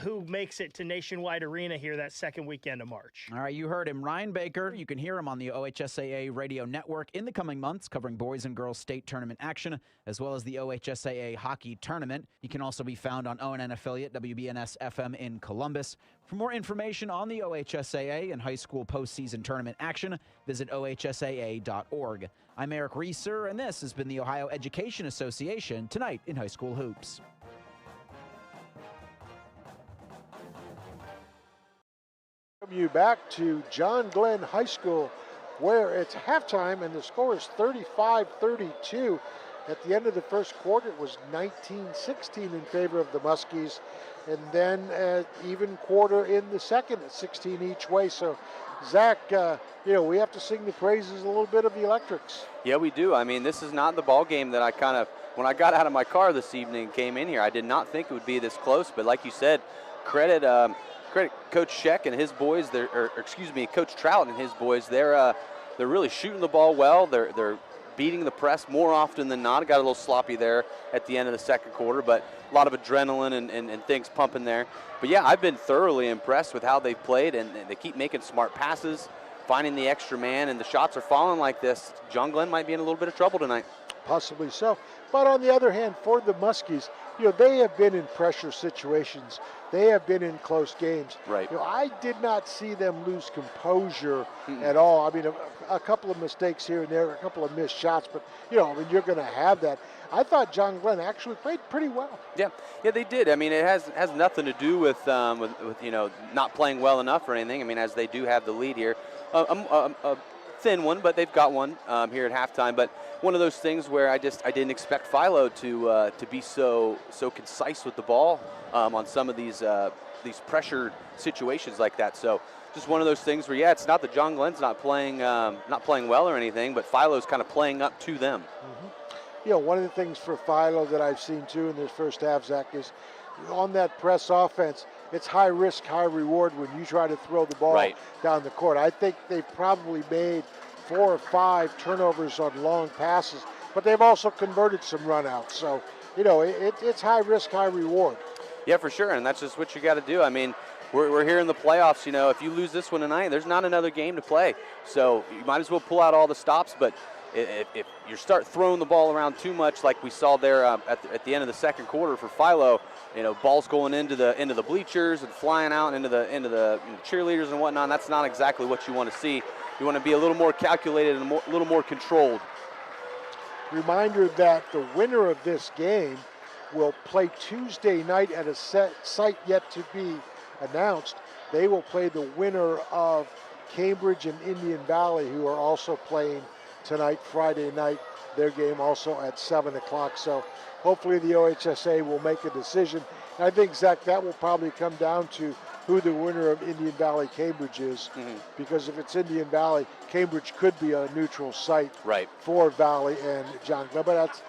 who makes it to Nationwide Arena here that second weekend of March. All right, you heard him. Ryan Baker, you can hear him on the OHSAA radio network in the coming months, covering boys and girls state tournament action, as well as the OHSAA hockey tournament. He can also be found on ONN affiliate WBNS FM in Columbus. For more information on the OHSAA and high school postseason tournament action, visit OHSAA.org. I'm Eric Reeser, and this has been the Ohio Education Association Tonight in High School Hoops. Welcome you back to John Glenn High School, where it's halftime and the score is 35-32. At the end of the first quarter, it was 19-16 in favor of the Muskies, and then even quarter in the second at 16 each way. So, Zach, we have to sing the praises a little bit of the Electrics. Yeah, we do. I mean, this is not the ball game that when I got out of my car this evening and came in here, I did not think it would be this close. But like you said, credit Coach Scheck and his boys. Coach Trout and his boys. They're really shooting the ball well. They're beating the press more often than not. It got a little sloppy there at the end of the second quarter, but a lot of adrenaline and things pumping there. But yeah, I've been thoroughly impressed with how they've played, and they keep making smart passes, finding the extra man, and the shots are falling like this. John Glenn might be in a little bit of trouble tonight. Possibly so. But on the other hand, for the Muskies, they have been in pressure situations. They have been in close games. Right. I did not see them lose composure at all. I mean, a couple of mistakes here and there, a couple of missed shots, but, you're going to have that. I thought John Glenn actually played pretty well. Yeah, they did. I mean, it has nothing to do with not playing well enough or anything. I mean, as they do have the lead here. A thin one, but they've got one here at halftime. But one of those things where I didn't expect Philo to be so concise with the ball on some of these pressured situations like that. So just one of those things where it's not that John Glenn's not playing well or anything, but Philo's kind of playing up to them. Mm-hmm. One of the things for Philo that I've seen too in this first half, Zach, is on that press offense, it's high risk, high reward when you try to throw the ball down the court. I think they've probably made 4 or 5 turnovers on long passes, but they've also converted some runouts. So, it's high risk, high reward. Yeah, for sure, and that's just what you got to do. I mean, we're here in the playoffs. If you lose this one tonight, there's not another game to play. So you might as well pull out all the stops, but if you start throwing the ball around too much, like we saw there at the end of the second quarter for Philo, balls going into the bleachers and flying out into the cheerleaders and whatnot. That's not exactly what you want to see. You want to be a little more calculated and a little more controlled. Reminder that the winner of this game will play Tuesday night at a site yet to be announced. They will play the winner of Cambridge and Indian Valley, who are also playing tonight, Friday night, their game also at 7 o'clock. So hopefully the OHSA will make a decision. And I think, Zach, that will probably come down to who the winner of Indian Valley Cambridge is, because if it's Indian Valley, Cambridge could be a neutral site for Valley and John Glenn, but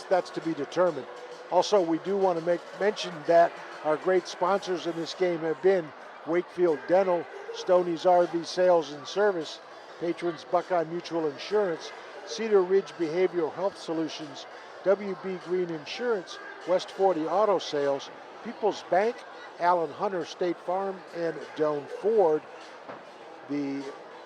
that's to be determined. Also, we do want to mention that our great sponsors in this game have been Wakefield Dental, Stoney's RV Sales and Service, Patrons Buckeye Mutual Insurance, Cedar Ridge Behavioral Health Solutions, WB Green Insurance, West 40 Auto Sales, People's Bank, Allen Hunter State Farm, and Doan Ford. The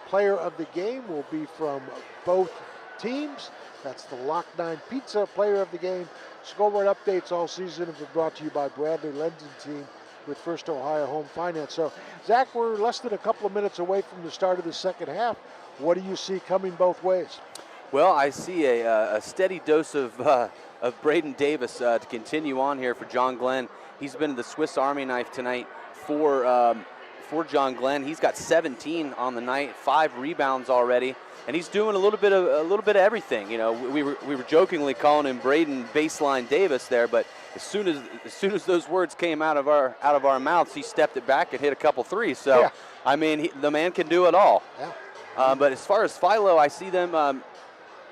player of the game will be from both teams. That's the Lock 9 Pizza player of the game. Scoreboard updates all season have been brought to you by Bradley Lending Team with First Ohio Home Finance. So, Zach, we're less than a couple of minutes away from the start of the second half. What do you see coming both ways? Well, I see a steady dose of Braden Davis to continue on here for John Glenn. He's been the Swiss Army knife tonight for John Glenn. He's got 17 on the night, 5 rebounds already, and he's doing a little bit of everything. You know, we were jokingly calling him Braden Baseline Davis there, but as soon as those words came out of our mouths, he stepped it back and hit a couple threes. So, yeah. I mean, the man can do it all. Yeah. But as far as Philo, I see them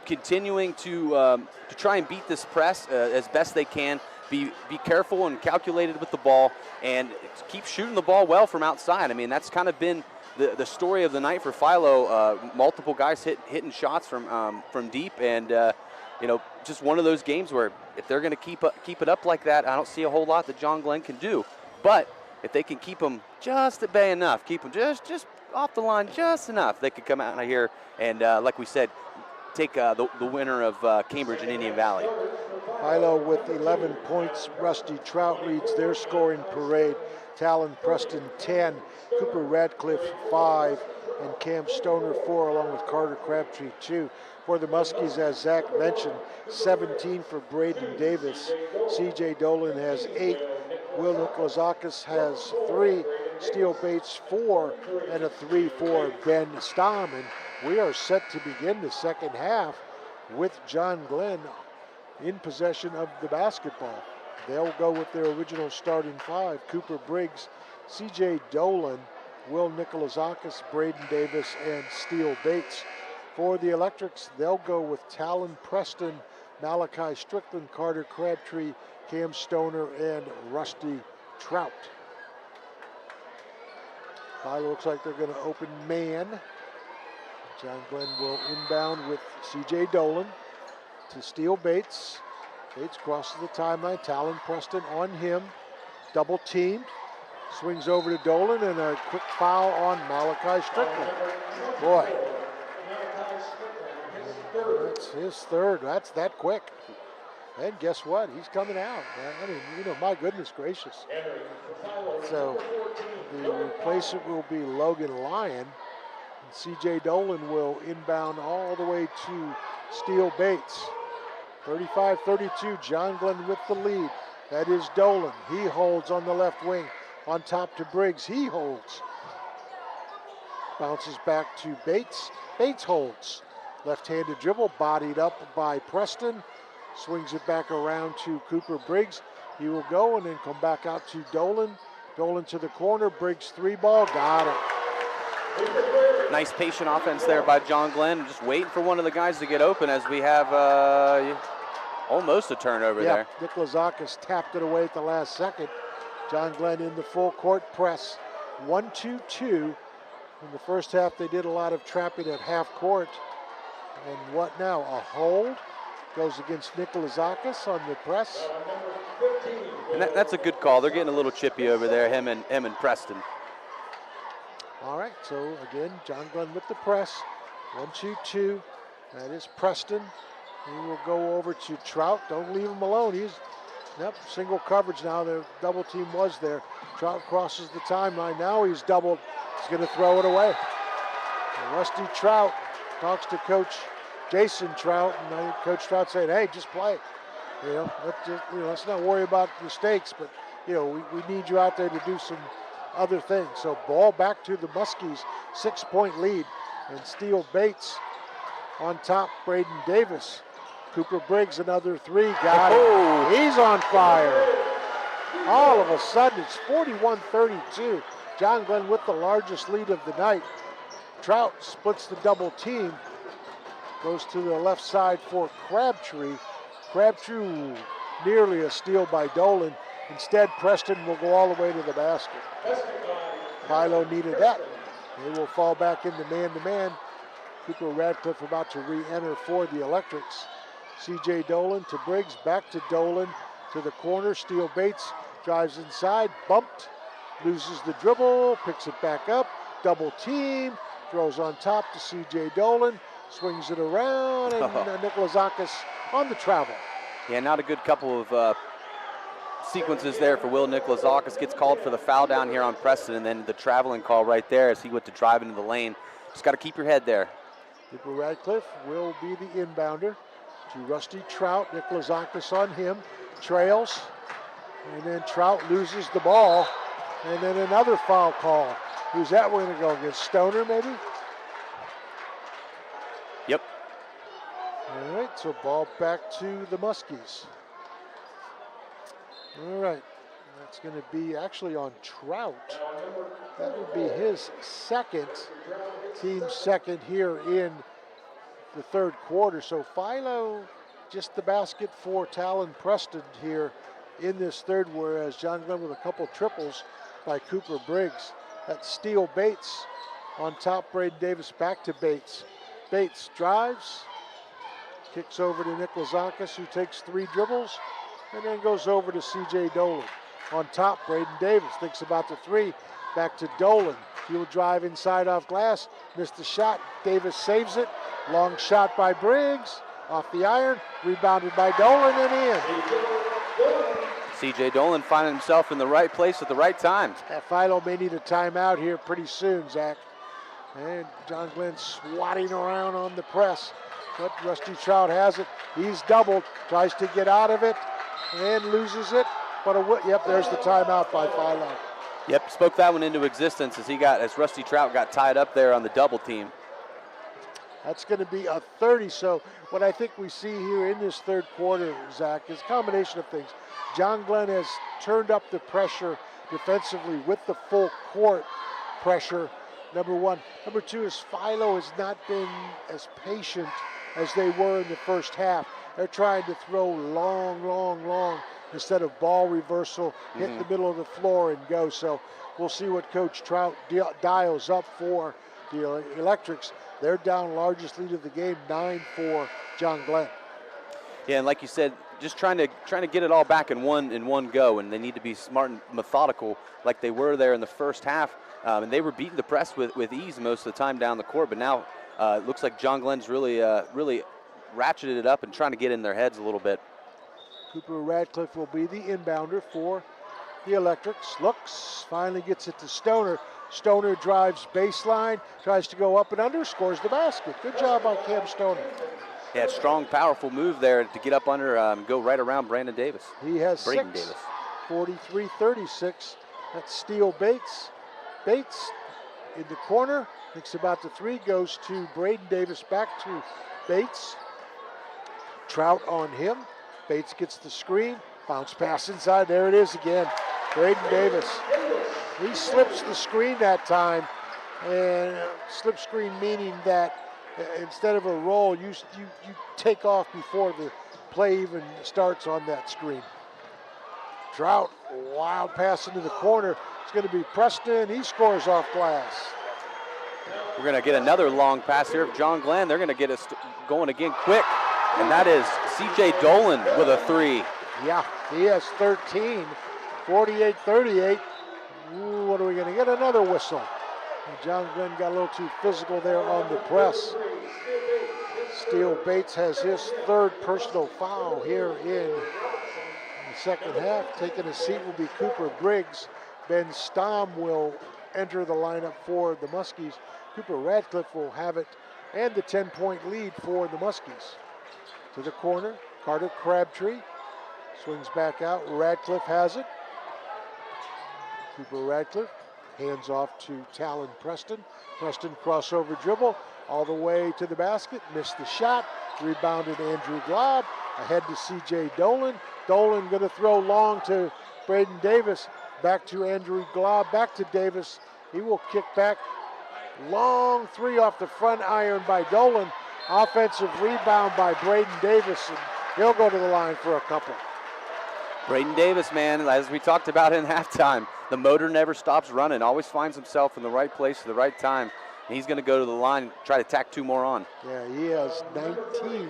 continuing to try and beat this press as best they can. Be careful and calculated with the ball, and keep shooting the ball well from outside. I mean, that's kind of been the story of the night for Philo. Multiple guys hitting shots from deep, and you know, just one of those games where if they're going to keep it up like that, I don't see a whole lot that John Glenn can do. But if they can keep them just at bay enough, keep them just off the line just enough, they could come out of here and, like we said, take the winner of Cambridge and Indian Valley. Philo with 11 points. Rusty Trout leads their scoring parade. Talon Preston 10, Cooper Radcliffe 5, and Cam Stoner 4, along with Carter Crabtree 2. For the Muskies, as Zach mentioned, 17 for Braden Davis. CJ Dolan has 8. Will Nikolazakis has 3. Steele Bates 4, and a 3 for Ben Stamm. And we are set to begin the second half with John Glenn in possession of the basketball. They'll go with their original starting 5: Cooper Briggs, CJ Dolan, Will Nikolazakis, Braden Davis, and Steele Bates. For the Electrics, they'll go with Talon Preston, Malachi Strickland, Carter Crabtree, Cam Stoner, and Rusty Trout. Philo looks like they're going to open man. John Glenn will inbound with CJ Dolan to Steele Bates. Bates crosses the timeline. Talon Preston on him. Double teamed. Swings over to Dolan, and a quick foul on Malachi Strickland. Boy. And that's his third. That's that quick. And guess what? He's coming out. I mean, you know, my goodness gracious. So the replacement will be Logan Lyon. And CJ Dolan will inbound all the way to Steele Bates. 35-32, John Glenn with the lead. That is Dolan. He holds on the left wing. On top to Briggs. He holds. Bounces back to Bates. Bates holds. Left-handed dribble, bodied up by Preston. Swings it back around to Cooper Briggs. He will go and then come back out to Dolan. Dolan to the corner. Briggs 3-ball. Got it. Nice patient offense there by John Glenn. Just waiting for one of the guys to get open as we have almost a turnover there. Nikolazakis tapped it away at the last second. John Glenn in the full court press. 1-2-2. In the first half, they did a lot of trapping at half court. And what now? A hold goes against Nikolazakis on the press. And that's a good call. They're getting a little chippy over there, him and Preston. All right, so again, John Glenn with the press. 1-2-2. That is Preston. He will go over to Trout. Don't leave him alone. He's single coverage now. The double team was there. Trout crosses the timeline. Now he's doubled. He's going to throw it away. And Rusty Trout talks to Coach Jason Trout, and Coach Trout saying, "Hey, just play. Let's not worry about mistakes, but we need you out there to do some other things." So ball back to the Muskies, 6-point lead, and Steele Bates on top. Braden Davis, Cooper Briggs, another 3. Got it. He's on fire. All of a sudden, it's 41-32. John Glenn with the largest lead of the night. Trout splits the double team. Goes to the left side for Crabtree. Crabtree nearly a steal by Dolan. Instead, Preston will go all the way to the basket. Philo needed that. They will fall back into man-to-man. Cooper Radcliffe about to re-enter for the Electrics. C.J. Dolan to Briggs, back to Dolan to the corner. Steele Bates drives inside, bumped, loses the dribble, picks it back up, double team, throws on top to C.J. Dolan, swings it around, and Nikolazakis on the travel. Yeah, not a good couple of sequences there for Will Nikolazakis. Gets called for the foul down here on Preston, and then the traveling call right there as he went to drive into the lane. Just got to keep your head there. Cooper Radcliffe will be the inbounder to Rusty Trout. Nikolazakis on him, trails, and then Trout loses the ball, and then another foul call. Who's that going to go against? Stoner, maybe? Yep. All right, so ball back to the Muskies. All right, that's going to be actually on Trout. That would be his second, team second here in the third quarter. So Philo, just the basket for Talon Preston here in this third, whereas John Glenn with a couple triples by Cooper Briggs. That's Steele Bates on top, Braden Davis back to Bates. Bates drives, kicks over to Nikolazakis, who takes 3 dribbles, and then goes over to C.J. Dolan. On top, Braden Davis thinks about the 3, back to Dolan. He'll drive inside off glass, missed the shot, Davis saves it. Long shot by Briggs, off the iron, rebounded by Dolan and in. C.J. Dolan finding himself in the right place at the right time. Philo may need a timeout here pretty soon, Zach. And John Glenn swatting around on the press, but Rusty Trout has it. He's doubled, tries to get out of it, and loses it. But yep, there's the timeout by Philo. Yep, spoke that one into existence as Rusty Trout got tied up there on the double team. That's going to be a 30. So what I think we see here in this third quarter, Zach, is a combination of things. John Glenn has turned up the pressure defensively with the full court pressure, number one. Number two is Philo has not been as patient as they were in the first half. They're trying to throw long instead of ball reversal, hit the middle of the floor and go. So we'll see what Coach Trout dials up for the Electrics. They're down largest lead of the game, 9 for John Glenn. Yeah, and like you said, just trying to get it all back in one go, and they need to be smart and methodical like they were there in the first half. And they were beating the press with ease most of the time down the court, but now it looks like John Glenn's really ratcheted it up and trying to get in their heads a little bit. Cooper Radcliffe will be the inbounder for the Electrics. Looks, finally gets it to Stoner. Stoner drives baseline, tries to go up and under, scores the basket. Good job by Cam Stoner. Yeah, strong, powerful move there to get up under, go right around Brandon Davis. He has Braden 6, Davis. 43-36. That's Steele Bates. Bates in the corner, thinks about the 3, goes to Braden Davis, back to Bates. Trout on him. Bates gets the screen, bounce pass inside, there it is again. Braden Davis. He slips the screen that time, and slip screen meaning that instead of a roll, you take off before the play even starts on that screen. Trout, wild pass into the corner. It's going to be Preston. He scores off glass. We're going to get another long pass here of John Glenn. They're going to get us going again quick, and that is C.J. Dolan with a 3. Yeah, he has 13, 48-38. Ooh, what are we going to get? Another whistle. And John Glenn got a little too physical there on the press. Steele Bates has his 3rd personal foul here in the second half. Taking a seat will be Cooper Briggs. Ben Stamm will enter the lineup for the Muskies. Cooper Radcliffe will have it, and the 10-point lead for the Muskies. To the corner, Carter Crabtree swings back out. Radcliffe has it. Cooper Radcliffe hands off to Talon Preston. Preston crossover dribble all the way to the basket. Missed the shot. Rebounded Andrew Glob. Ahead to C.J. Dolan. Dolan going to throw long to Braden Davis. Back to Andrew Glob. Back to Davis. He will kick back. Long 3 off the front iron by Dolan. Offensive rebound by Braden Davis, and he'll go to the line for a couple. Braden Davis, man, as we talked about in halftime, the motor never stops running, always finds himself in the right place at the right time. and he's going to go to the line and try to tack 2 more on. Yeah, he has 19.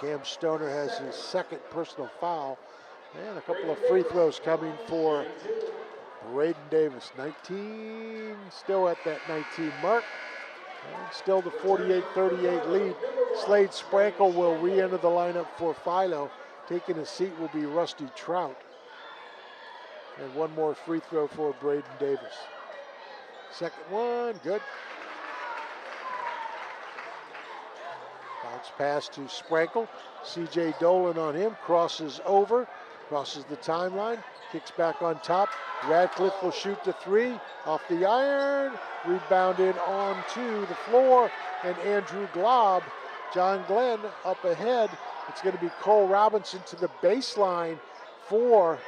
Cam Stoner has his second personal foul. And a couple of free throws coming for Braden Davis. 19, still at that 19 mark. And still the 48-38 lead. Slade Sprankle will re-enter the lineup for Philo. Taking a seat will be Rusty Trout. And one more free throw for Braden Davis. Second one, good. Bounce pass to Sprankle. C.J. Dolan on him, crosses over, crosses the timeline, kicks back on top. Radcliffe will shoot the 3 off the iron, rebounded onto the floor, and Andrew Glob, John Glenn up ahead. It's going to be Cole Robinson to the baseline for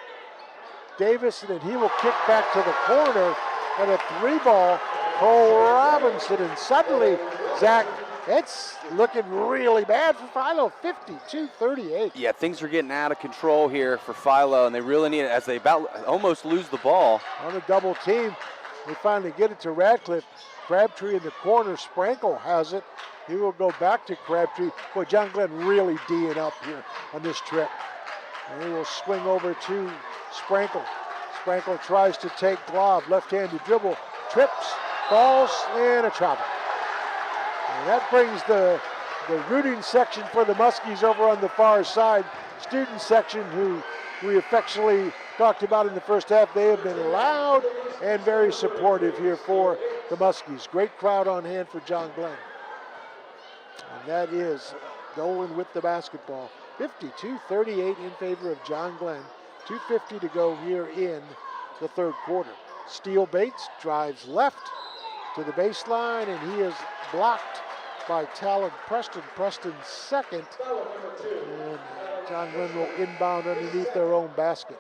Davis, and then he will kick back to the corner, and a 3-ball, Cole Robinson, and suddenly, Zach, it's looking really bad for Philo, 52-38. Yeah, things are getting out of control here for Philo, and they really need it as they about almost lose the ball. On a double team, they finally get it to Radcliffe. Crabtree in the corner, Sprankle has it. He will go back to Crabtree. Boy, John Glenn really D'ing up here on this trip. And he will swing over to Sprankle. Sprankle tries to take Glob, left-handed dribble, trips, falls, and a travel. And that brings the rooting section for the Muskies over on the far side. Student section, who we affectionately talked about in the first half, they have been loud and very supportive here for the Muskies. Great crowd on hand for John Glenn. And that is Dolan with the basketball. 52-38 in favor of John Glenn. 2:50 to go here in the third quarter. Steele Bates drives left to the baseline, and he is blocked by Talon Preston. Preston's second, and John Glenn will inbound underneath their own basket.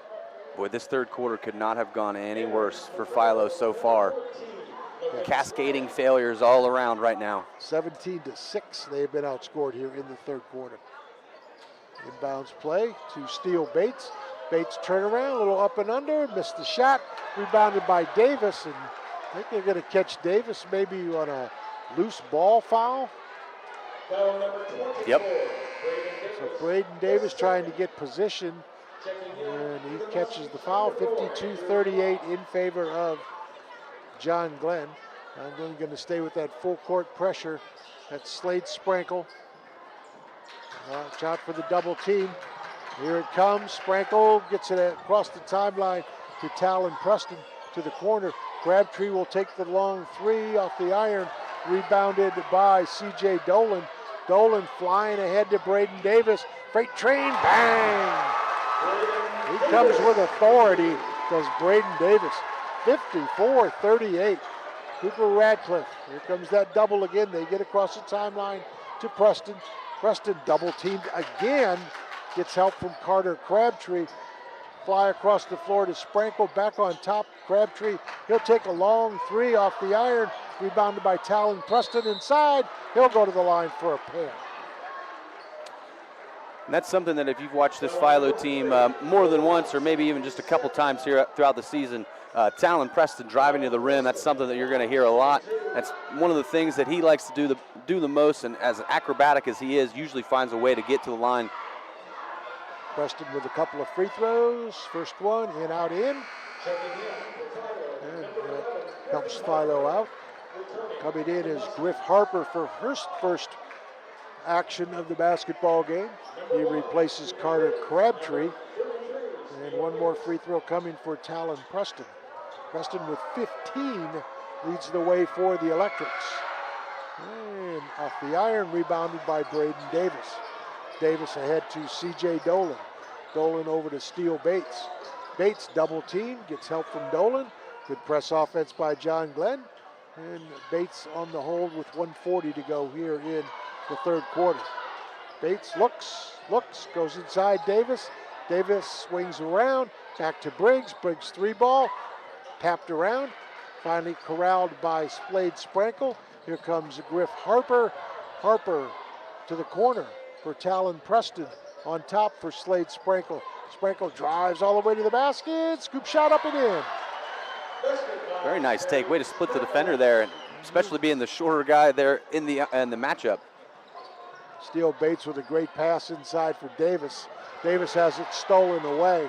Boy, this third quarter could not have gone any worse for Philo so far. Yes. Cascading failures all around right now. 17-6, they've been outscored here in the third quarter. Inbounds play to Steele Bates. Bates turnaround, a little up and under, missed the shot, rebounded by Davis, and I think they're going to catch Davis maybe on a loose ball foul. Yep. So Braden Davis trying to get position, and he catches the foul. 52-38 in favor of John Glenn. John Glenn going to stay with that full court pressure. That's Slade Sprankle. Watch out for the double team. Here it comes. Sprankle gets it across the timeline to Talon Preston to the corner. Crabtree will take the long 3 off the iron. Rebounded by C.J. Dolan. Dolan flying ahead to Braden Davis. Freight train, bang! He comes with authority, does Braden Davis. 54-38. Cooper Radcliffe. Here comes that double again. They get across the timeline to Preston. Preston double teamed again. Gets help from Carter Crabtree. Fly across the floor to Sprankle, back on top. Crabtree, he'll take a long 3 off the iron. Rebounded by Talon Preston inside. He'll go to the line for a pair. And that's something that if you've watched this Philo team more than once or maybe even just a couple times here throughout the season, Talon Preston driving to the rim, that's something that you're going to hear a lot. That's one of the things that he likes to do the most, and as acrobatic as he is, usually finds a way to get to the line. Preston with a couple of free throws. First one, in, out, in. And helps Philo out. Coming in is Griff Harper for her first action of the basketball game. He replaces Carter Crabtree. And one more free throw coming for Talon Preston. Preston with 15 leads the way for the Electrics. And off the iron, rebounded by Braden Davis. Davis ahead to C.J. Dolan. Dolan over to Steele Bates. Bates double team, gets help from Dolan. Good press offense by John Glenn. And Bates on the hold with 1:40 to go here in the third quarter. Bates looks, goes inside Davis. Davis swings around, back to Briggs. Briggs 3-ball, tapped around. Finally corralled by Slade Sprankle. Here comes Griff Harper. Harper to the corner for Talon Preston. On top for Slade Sprankle. Sprankle drives all the way to the basket. Scoop shot up and in. Very nice take. Way to split the defender there, and especially being the shorter guy there in the matchup. Steele Bates with a great pass inside for Davis. Davis has it stolen away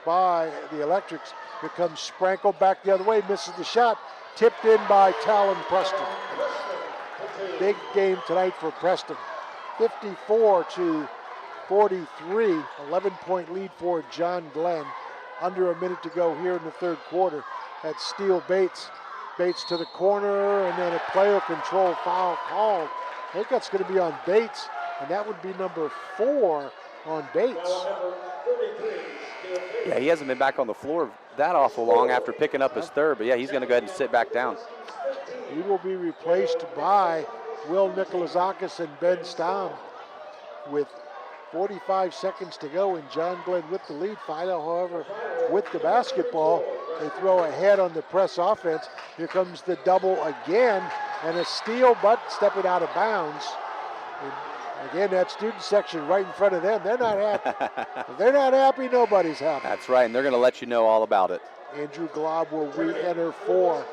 by the Electrics. Here comes Sprankle back the other way, misses the shot. Tipped in by Talon Preston. Big game tonight for Preston. 54-43, 11-point lead for John Glenn. Under a minute to go here in the third quarter. That's Steele Bates. Bates to the corner, and then a player control foul called. I think that's going to be on Bates, and that would be number 4 on Bates. Yeah, he hasn't been back on the floor that awful long after picking up his third, but yeah, he's going to go ahead and sit back down. He will be replaced by Will Nikolazakis and Ben Stamm with 45 seconds to go, and John Glenn with the lead. Philo, however, with the basketball. They throw ahead on the press offense. Here comes the double again, and a steal, but stepping out of bounds. And again, that student section right in front of them, they're not happy. If they're not happy, nobody's happy. That's right, and they're going to let you know all about it. Andrew Glob will re-enter for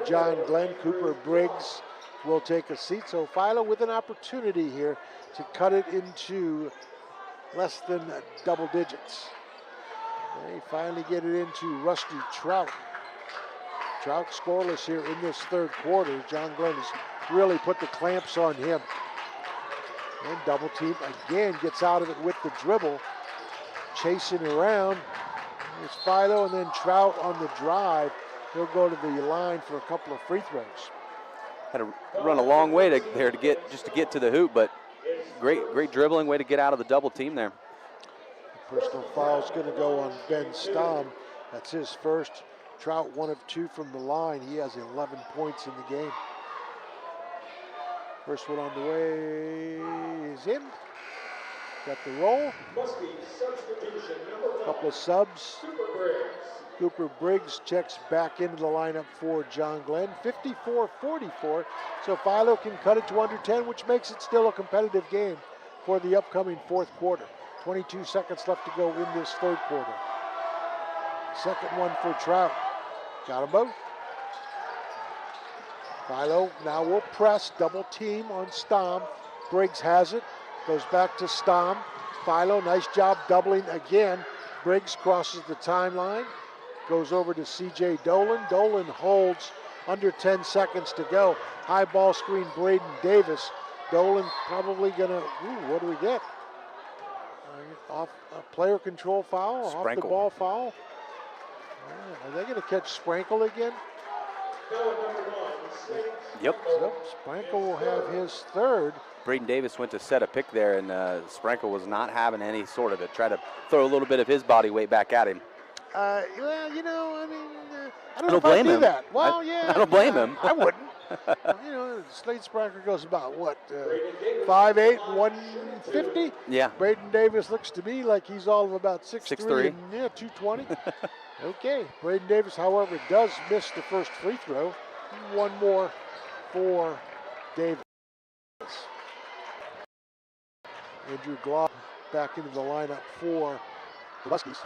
John Glenn. Cooper Briggs will take a seat. So Philo with an opportunity here to cut it into less than double digits. They finally get it into Rusty Trout. Trout scoreless here in this third quarter. John Glenn has really put the clamps on him. And double team again, gets out of it with the dribble. Chasing around. There's Philo, and then Trout on the drive. He'll go to the line for a couple of free throws. Had to run a long way to get to the hoop, but great dribbling, way to get out of the double team there. Personal foul is going to go on Ben Stamm. That's his first. Trout 1 of 2 from the line. He has 11 points in the game. First one on the way is in. Got the roll. Couple of subs. Cooper Briggs checks back into the lineup for John Glenn. 54-44. So Philo can cut it to under 10, which makes it still a competitive game for the upcoming fourth quarter. 22 seconds left to go in this third quarter. Second one for Trout. Got them both. Philo now will press, double team on Stamm. Briggs has it, goes back to Stamm. Philo, nice job doubling again. Briggs crosses the timeline, goes over to C.J. Dolan. Dolan holds under 10 seconds to go. High ball screen, Braden Davis. Dolan probably gonna, what do we get? Off a player control foul, Sprankle. Off the ball foul. Are they going to catch Sprankle again? Yep. So Sprankle will have his third. Braden Davis went to set a pick there, and Sprankle was not having any sort of it. Tried to throw a little bit of his body weight back at him. Well, you know, I mean, I don't know if blame I'd do him. that. Well, yeah. I don't blame him. I wouldn't. You know, Slade Sprankle goes about, what, 5'8", 150? Yeah. Braden Davis looks to me like he's all of about 6'3", and, 220. Okay, Braden Davis, however, does miss the first free throw. One more for Davis. Andrew Glob back into the lineup for the Muskies.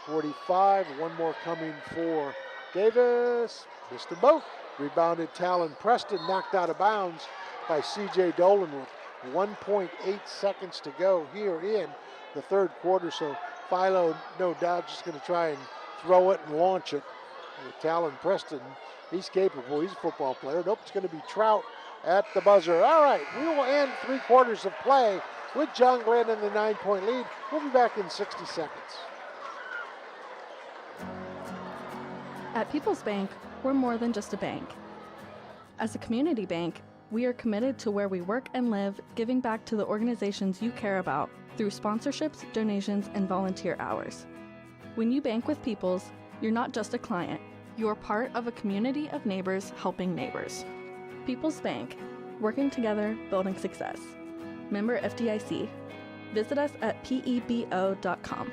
54-45. One more coming for Davis. Missed them both. Rebounded Talon Preston, knocked out of bounds by C.J. Dolan with 1.8 seconds to go here in the third quarter. So Philo, no doubt, just going to try and throw it and launch it. With Talon Preston, he's capable. He's a football player. Nope, it's going to be Trout at the buzzer. All right, we will end 3 quarters of play with John Glenn in the 9-point lead. We'll be back in 60 seconds. At People's Bank, we're more than just a bank. As a community bank, we are committed to where we work and live, giving back to the organizations you care about through sponsorships, donations, and volunteer hours. When you bank with People's, you're not just a client, you're part of a community of neighbors helping neighbors. People's Bank, working together, building success. Member FDIC. Visit us at pebo.com.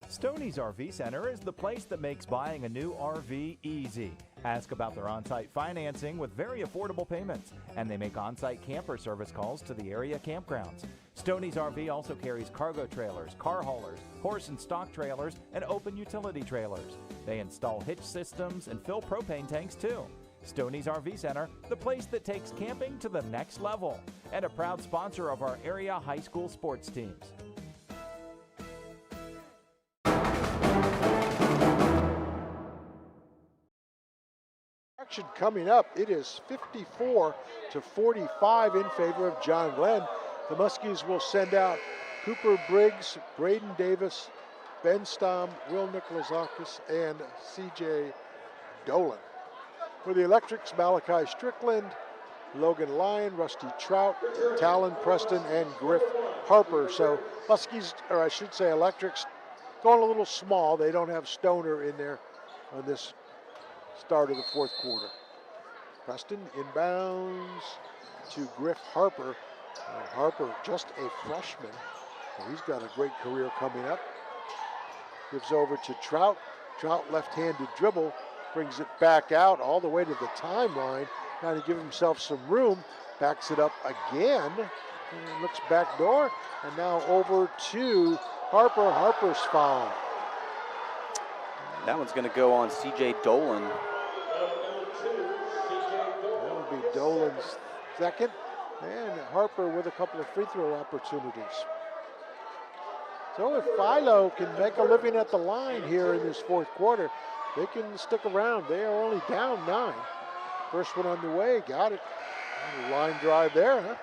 Stoney's RV Center is the place that makes buying a new RV easy. Ask about their on-site financing with very affordable payments, and they make on-site camper service calls to the area campgrounds. Stoney's RV also carries cargo trailers, car haulers, horse and stock trailers, and open utility trailers. They install hitch systems and fill propane tanks too. Stoney's RV Center, the place that takes camping to the next level, and a proud sponsor of our area high school sports teams. Action coming up. It is 54-45 in favor of John Glenn. The Muskies will send out Cooper Briggs, Braden Davis, Ben Stom, Will Nikolazakis, and C.J. Dolan. For the Electrics, Malachi Strickland, Logan Lyon, Rusty Trout, Talon Preston, and Griff Harper. So Muskies, or I should say Electrics, going a little small. They don't have Stoner in there on this start of the fourth quarter. Preston inbounds to Griff Harper. Harper, just a freshman. He's got a great career coming up. Gives over to Trout. Trout left-handed dribble, brings it back out all the way to the timeline, trying to give himself some room. Backs it up again. And looks back door, and now over to Harper. Harper's foul. That one's going to go on C.J. Dolan. That would be Dolan's second, and Harper with a couple of free throw opportunities. So if Philo can make a living at the line here in this fourth quarter, they can stick around. They are only down 9. First one on the way, got it. Line drive there, huh?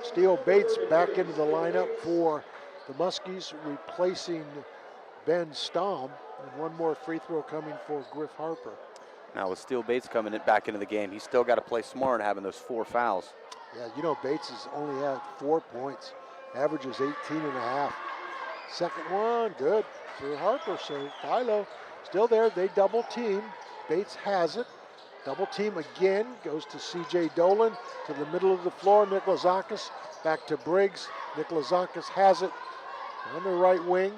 Steele Bates back into the lineup for the Muskies, replacing Ben Stom. And one more free throw coming for Griff Harper. Now with Steele Bates coming back into the game, he's still got to play smart and having those 4 fouls. Yeah, you know, Bates has only had 4 points. Averages 18.5. Second one, good for Harper. So Philo still there. They double team. Bates has it. Double team again. Goes to C.J. Dolan to the middle of the floor. Nikolazakis back to Briggs. Nikolazakis has it on the right wing.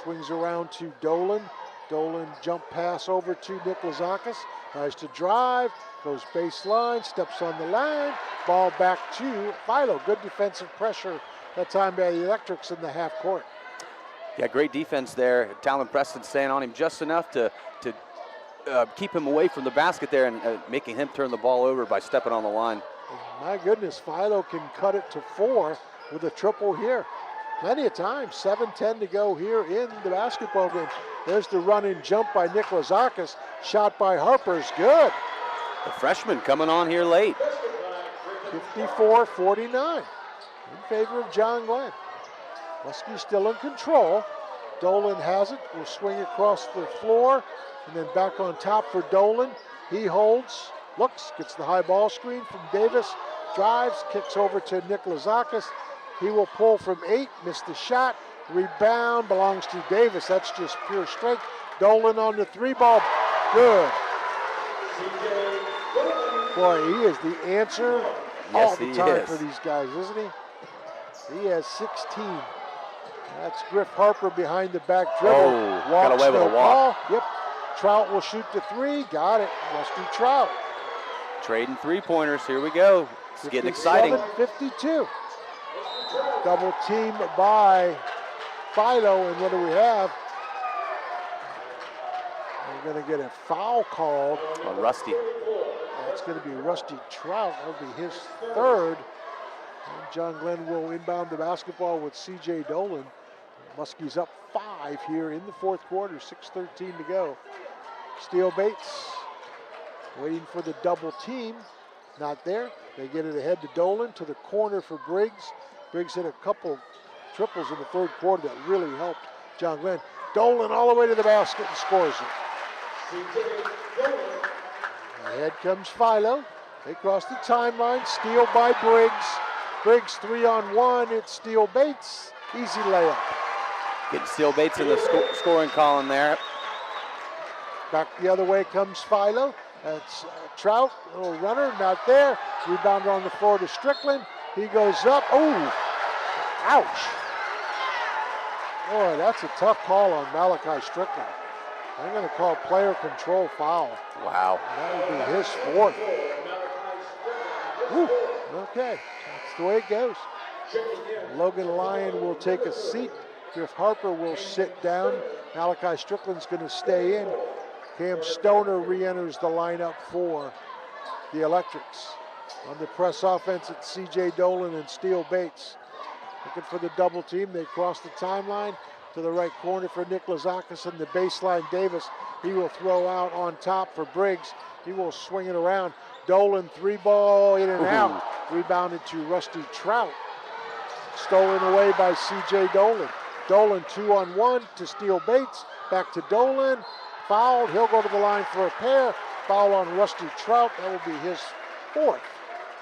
Swings around to Dolan. Dolan jump pass over to Nikolazakis. Tries to drive. Goes baseline. Steps on the line. Ball back to Philo. Good defensive pressure that time by the Electrics in the half court. Yeah, great defense there. Talon Preston staying on him just enough to keep him away from the basket there and making him turn the ball over by stepping on the line. My goodness, Philo can cut it to 4 with a triple here. Plenty of time, 7:10 to go here in the basketball game. There's the run and jump by Nikolazakis. Shot by Harper's good. The freshman coming on here late. 54-49 in favor of John Glenn. Muskies still in control. Dolan has it, will swing across the floor, and then back on top for Dolan. He holds, looks, gets the high ball screen from Davis, drives, kicks over to Nikolazakis. He will pull from 8, missed the shot. Rebound belongs to Davis. That's just pure strength. Dolan on the 3 ball, good. Boy, he is the answer all the time for these guys, isn't he? He has 16. That's Griff Harper behind the back dribble. Oh, got away with a walk. Yep. Trout will shoot the 3. Got it. Rusty Trout. Trading 3-pointers. Here we go. It's getting exciting. 52. Double team by Philo, and what do we have? We're going to get a foul called on Rusty. That's going to be Rusty Trout. That'll be his 3rd. And John Glenn will inbound the basketball with C.J. Dolan. Muskies up 5 here in the fourth quarter, 6:13 to go. Steele Bates waiting for the double team. Not there. They get it ahead to Dolan, to the corner for Briggs. Briggs hit a couple triples in the third quarter that really helped John Glenn. Dolan all the way to the basket and scores it. Ahead comes Philo. They cross the timeline. Steal by Briggs. Briggs 3-on-1. It's Steele Bates. Easy layup. Getting Steele Bates in the scoring column there. Back the other way comes Philo. That's Trout, little runner, not there. Rebound on the floor to Strickland. He goes up. Oh, ouch. Boy, that's a tough call on Malachi Strickland. They're going to call player control foul. Wow. That would be his fourth. Woo. Okay, that's the way it goes. Logan Lyon will take a seat. Griff Harper will sit down. Malachi Strickland's going to stay in. Cam Stoner re-enters the lineup for the Electrics. On the press offense, it's C.J. Dolan and Steele Bates. Looking for the double team. They cross the timeline to the right corner for Nick Lazakis and the baseline Davis. He will throw out on top for Briggs. He will swing it around. Dolan, 3-ball, in and out. Rebounded to Rusty Trout. Stolen away by C.J. Dolan. Dolan 2-on-1 to Steele Bates. Back to Dolan. Fouled. He'll go to the line for a pair. Foul on Rusty Trout. That will be his fourth.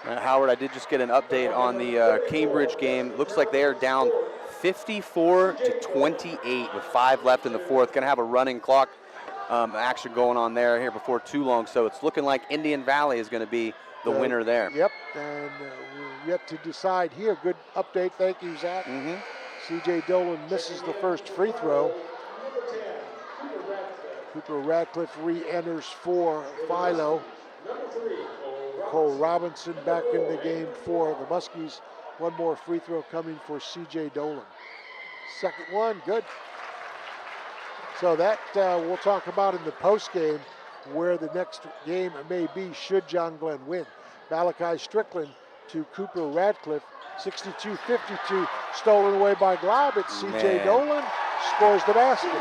Howard, I did just get an update on the Cambridge game. Looks like they are down 54-28 with 5 left in the fourth. Going to have a running clock action going on there here before too long. So it's looking like Indian Valley is going to be the winner there. Yep, and we're yet to decide here. Good update. Thank you, Zach. C.J. Dolan misses the first free throw. Cooper Radcliffe re-enters for Philo. Cole Robinson back in the game for the Muskies. One more free throw coming for C.J. Dolan. Second one, good. So that we'll talk about in the postgame where the next game may be should John Glenn win. Malachi Strickland to Cooper Radcliffe. 62-52, stolen away by Glob. It's C.J. Dolan, scores the basket.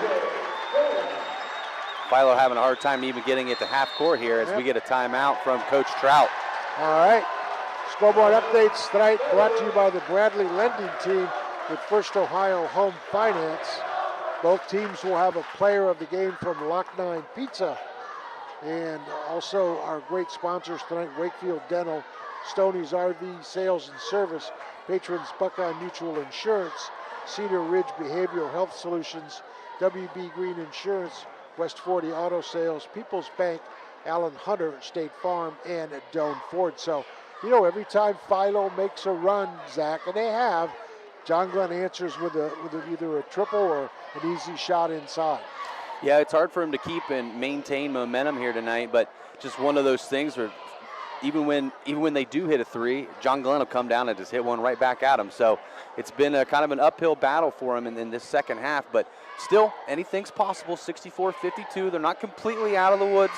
Philo having a hard time even getting it to half court here as we get a timeout from Coach Trout. All right, scoreboard updates tonight brought to you by the Bradley Lending Team with First Ohio Home Finance. Both teams will have a player of the game from Lock 9 Pizza. And also our great sponsors tonight, Wakefield Dental, Stoney's RV Sales and Service, Patrons Buckeye Mutual Insurance, Cedar Ridge Behavioral Health Solutions, WB Green Insurance, West 40 Auto Sales, People's Bank, Allen Hunter, State Farm, and Doan Ford. So, you know, every time Philo makes a run, Zach, and they have, John Glenn answers with either a triple or an easy shot inside. Yeah, it's hard for him to keep and maintain momentum here tonight, but just one of those things where even when they do hit a three, John Glenn will come down and just hit one right back at him. So it's been a kind of an uphill battle for him in this second half, but still, anything's possible. 64-52, they're not completely out of the woods,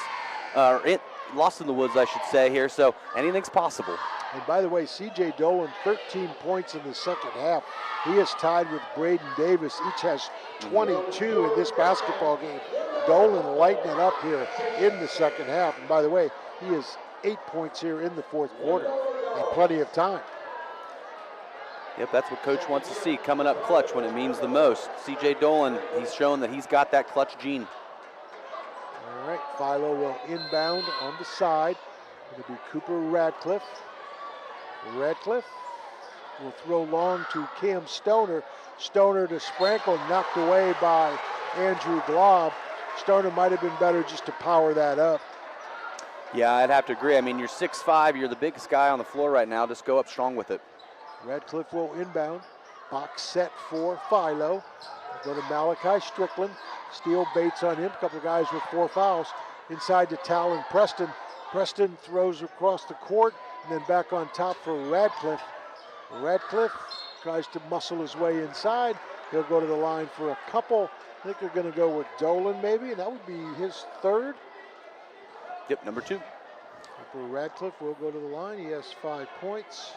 lost in the woods, I should say here, so anything's possible. And by the way, C.J. Dolan, 13 points in the second half. He is tied with Braden Davis. Each has 22 in this basketball game. Dolan lighting it up here in the second half. And by the way, he is 8 points here in the fourth quarter. And plenty of time. Yep, that's what Coach wants to see, coming up clutch when it means the most. C.J. Dolan, he's shown that he's got that clutch gene. All right, Philo will inbound on the side. It'll be Cooper Radcliffe. Radcliffe will throw long to Cam Stoner. Stoner to Sprankle, knocked away by Andrew Glob. Stoner might have been better just to power that up. Yeah, I'd have to agree. I mean, you're 6'5", you're the biggest guy on the floor right now. Just go up strong with it. Radcliffe will inbound. Box set for Philo. Go to Malachi Strickland. Steele Bates on him. A couple of guys with 4 fouls. Inside to Talon Preston. Preston throws across the court and then back on top for Radcliffe. Radcliffe tries to muscle his way inside. He'll go to the line for a couple. I think they're going to go with Dolan maybe, and that would be his third. Yep, number 2. Cooper Radcliffe will go to the line. He has 5 points.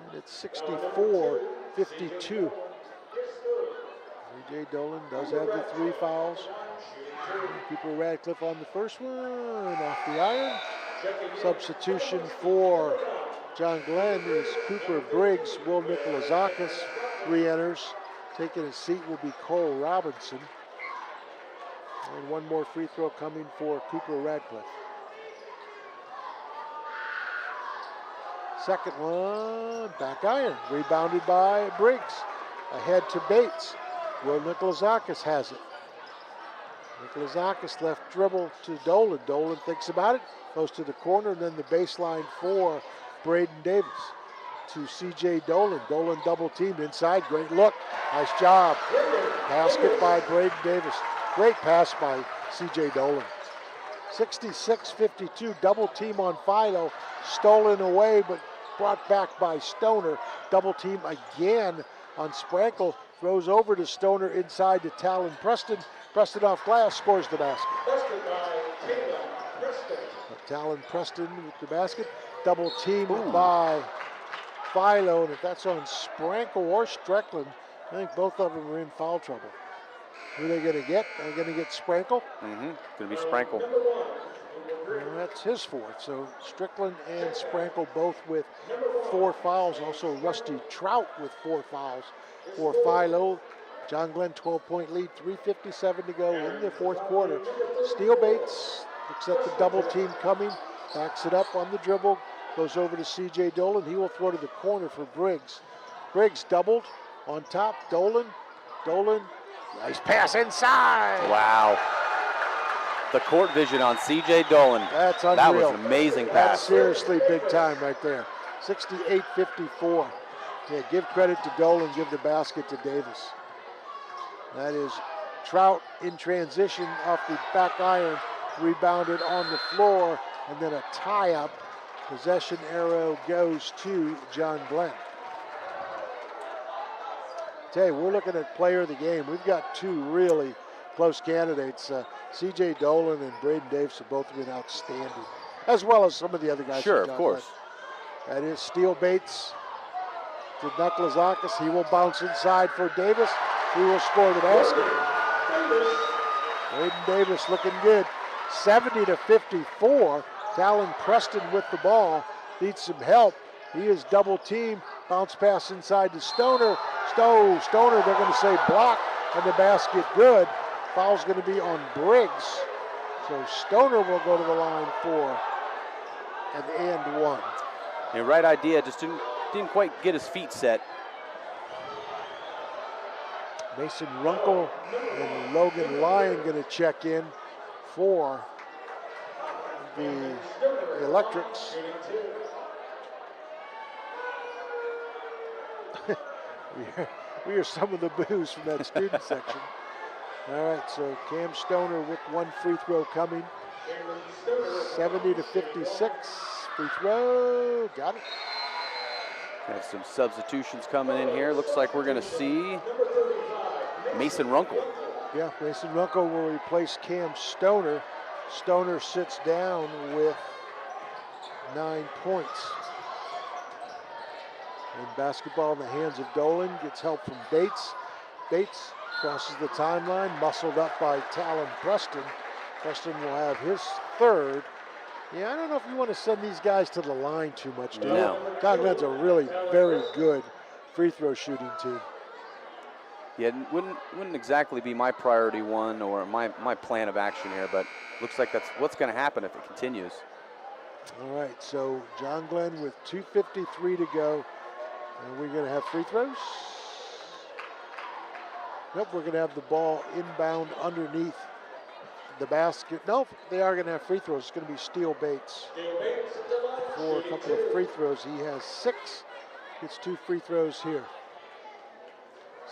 And it's 64-52. A.J. Dolan does have the 3 fouls. Cooper Radcliffe on the first one, off the iron. Substitution for John Glenn is Cooper Briggs. Will Nikolazakis re-enters. Taking a seat will be Cole Robinson. And one more free throw coming for Cooper Radcliffe. Second one, back iron, rebounded by Briggs. Ahead to Bates. Will Nikolazakis has it. Nikolazakis left dribble to Dolan. Dolan thinks about it, goes to the corner, and then the baseline for Braden Davis to C.J. Dolan. Dolan double teamed inside, great look, nice job. Basket by Braden Davis. Great pass by C.J. Dolan. 66-52, double team on Philo. Stolen away, but brought back by Stoner. Double team again on Sprankle. Throws over to Stoner inside to Talon Preston. Preston off glass, scores the basket. Talon Preston with the basket. Double team by Philo, and if that's on Sprankle or Strickland, I think both of them are in foul trouble. Who are they going to get? They're going to get Sprankle. Going to be Sprankle. And that's his fourth. So Strickland and Sprankle both with 4 fouls. Also Rusty Trout with 4 fouls for Philo. John Glenn 12-point lead, 3:57 to go in the fourth quarter. Steele Bates looks at the double team coming, backs it up on the dribble, goes over to C.J. Dolan. He will throw to the corner for Briggs. Briggs doubled on top. Dolan, nice pass inside. Wow. The court vision on C.J. Dolan. That's unreal. That was an amazing pass. That's seriously big time right there. 68-54. Yeah, give credit to Dolan, give the basket to Davis. That is Trout in transition off the back iron, rebounded on the floor, and then a tie-up. Possession arrow goes to John Glenn. Tell you, we're looking at player of the game. We've got 2 really close candidates. C.J. Dolan and Braden Davis have both been outstanding, as well as some of the other guys. Sure, of course. That is Steele Bates to Nuklazakis. He will bounce inside for Davis. He will score the basket. Braden Davis looking good. 70-54. Talon Preston with the ball. Needs some help. He is double teamed. Bounce pass inside to Stoner. Stoner, they're going to say block, and the basket good. Foul's going to be on Briggs. So Stoner will go to the line for an and 1. Yeah, right idea, just didn't quite get his feet set. Mason Runkle and Logan Lyon going to check in for the Electrics. we hear some of the boos from that student section. All right, so Cam Stoner with 1 free throw coming. 70-56. Free throw, got it. Have some substitutions coming in here. Looks like we're going to see Mason Runkle. Yeah, Mason Runkle will replace Cam Stoner. Stoner sits down with 9 points. And basketball in the hands of Dolan, gets help from Bates. Bates crosses the timeline, muscled up by Talon Preston. Preston will have his 3rd. Yeah, I don't know if you want to send these guys to the line too much, do you? No. John Glenn's a really very good free throw shooting team. Yeah, it wouldn't exactly be my priority one or my plan of action here, but looks like that's what's going to happen if it continues. All right, so John Glenn with 2:53 to go. And we're going to have free throws. Nope, we're going to have the ball inbound underneath the basket. Nope, they are going to have free throws. It's going to be Steele Bates for a couple of free throws. He has 6, gets 2 free throws here.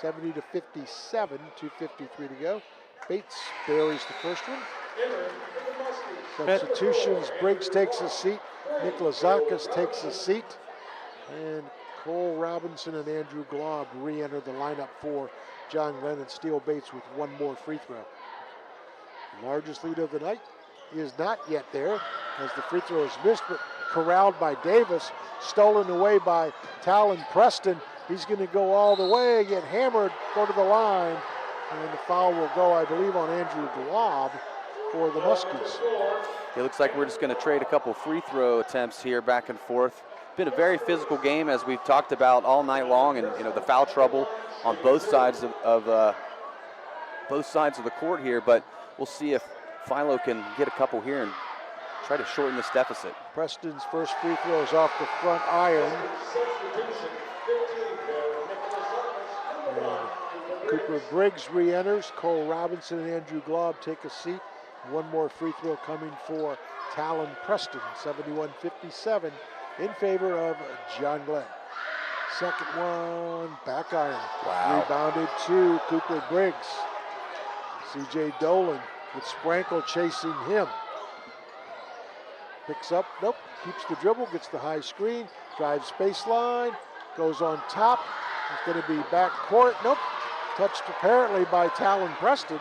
70-57, 2:53 to go. Bates buries the first one. Substitutions, Briggs takes a seat. Nikolazakis takes a seat. And Cole Robinson and Andrew Glob re-enter the lineup for John Glenn, and Steele Bates with 1 more free throw. Largest lead of the night is not yet there as the free throw is missed, but corralled by Davis, stolen away by Talon Preston. He's going to go all the way, get hammered, go to the line, and the foul will go, I believe, on Andrew Glob for the Muskies. It looks like we're just going to trade a couple free throw attempts here back and forth. Been a very physical game, as we've talked about all night long, and the foul trouble on both sides of the court here. But we'll see if Philo can get a couple here and try to shorten this deficit. Preston's first free throw is off the front iron. And Cooper Briggs re-enters. Cole Robinson and Andrew Glob take a seat. 1 more free throw coming for Talon Preston. 71-57. In favor of John Glenn. Second one, back iron. Wow. Rebounded to Cooper Briggs. C.J. Dolan with Sprankle chasing him. Picks up, nope, keeps the dribble, gets the high screen, drives baseline, goes on top. It's going to be back court, nope. Touched apparently by Talon Preston.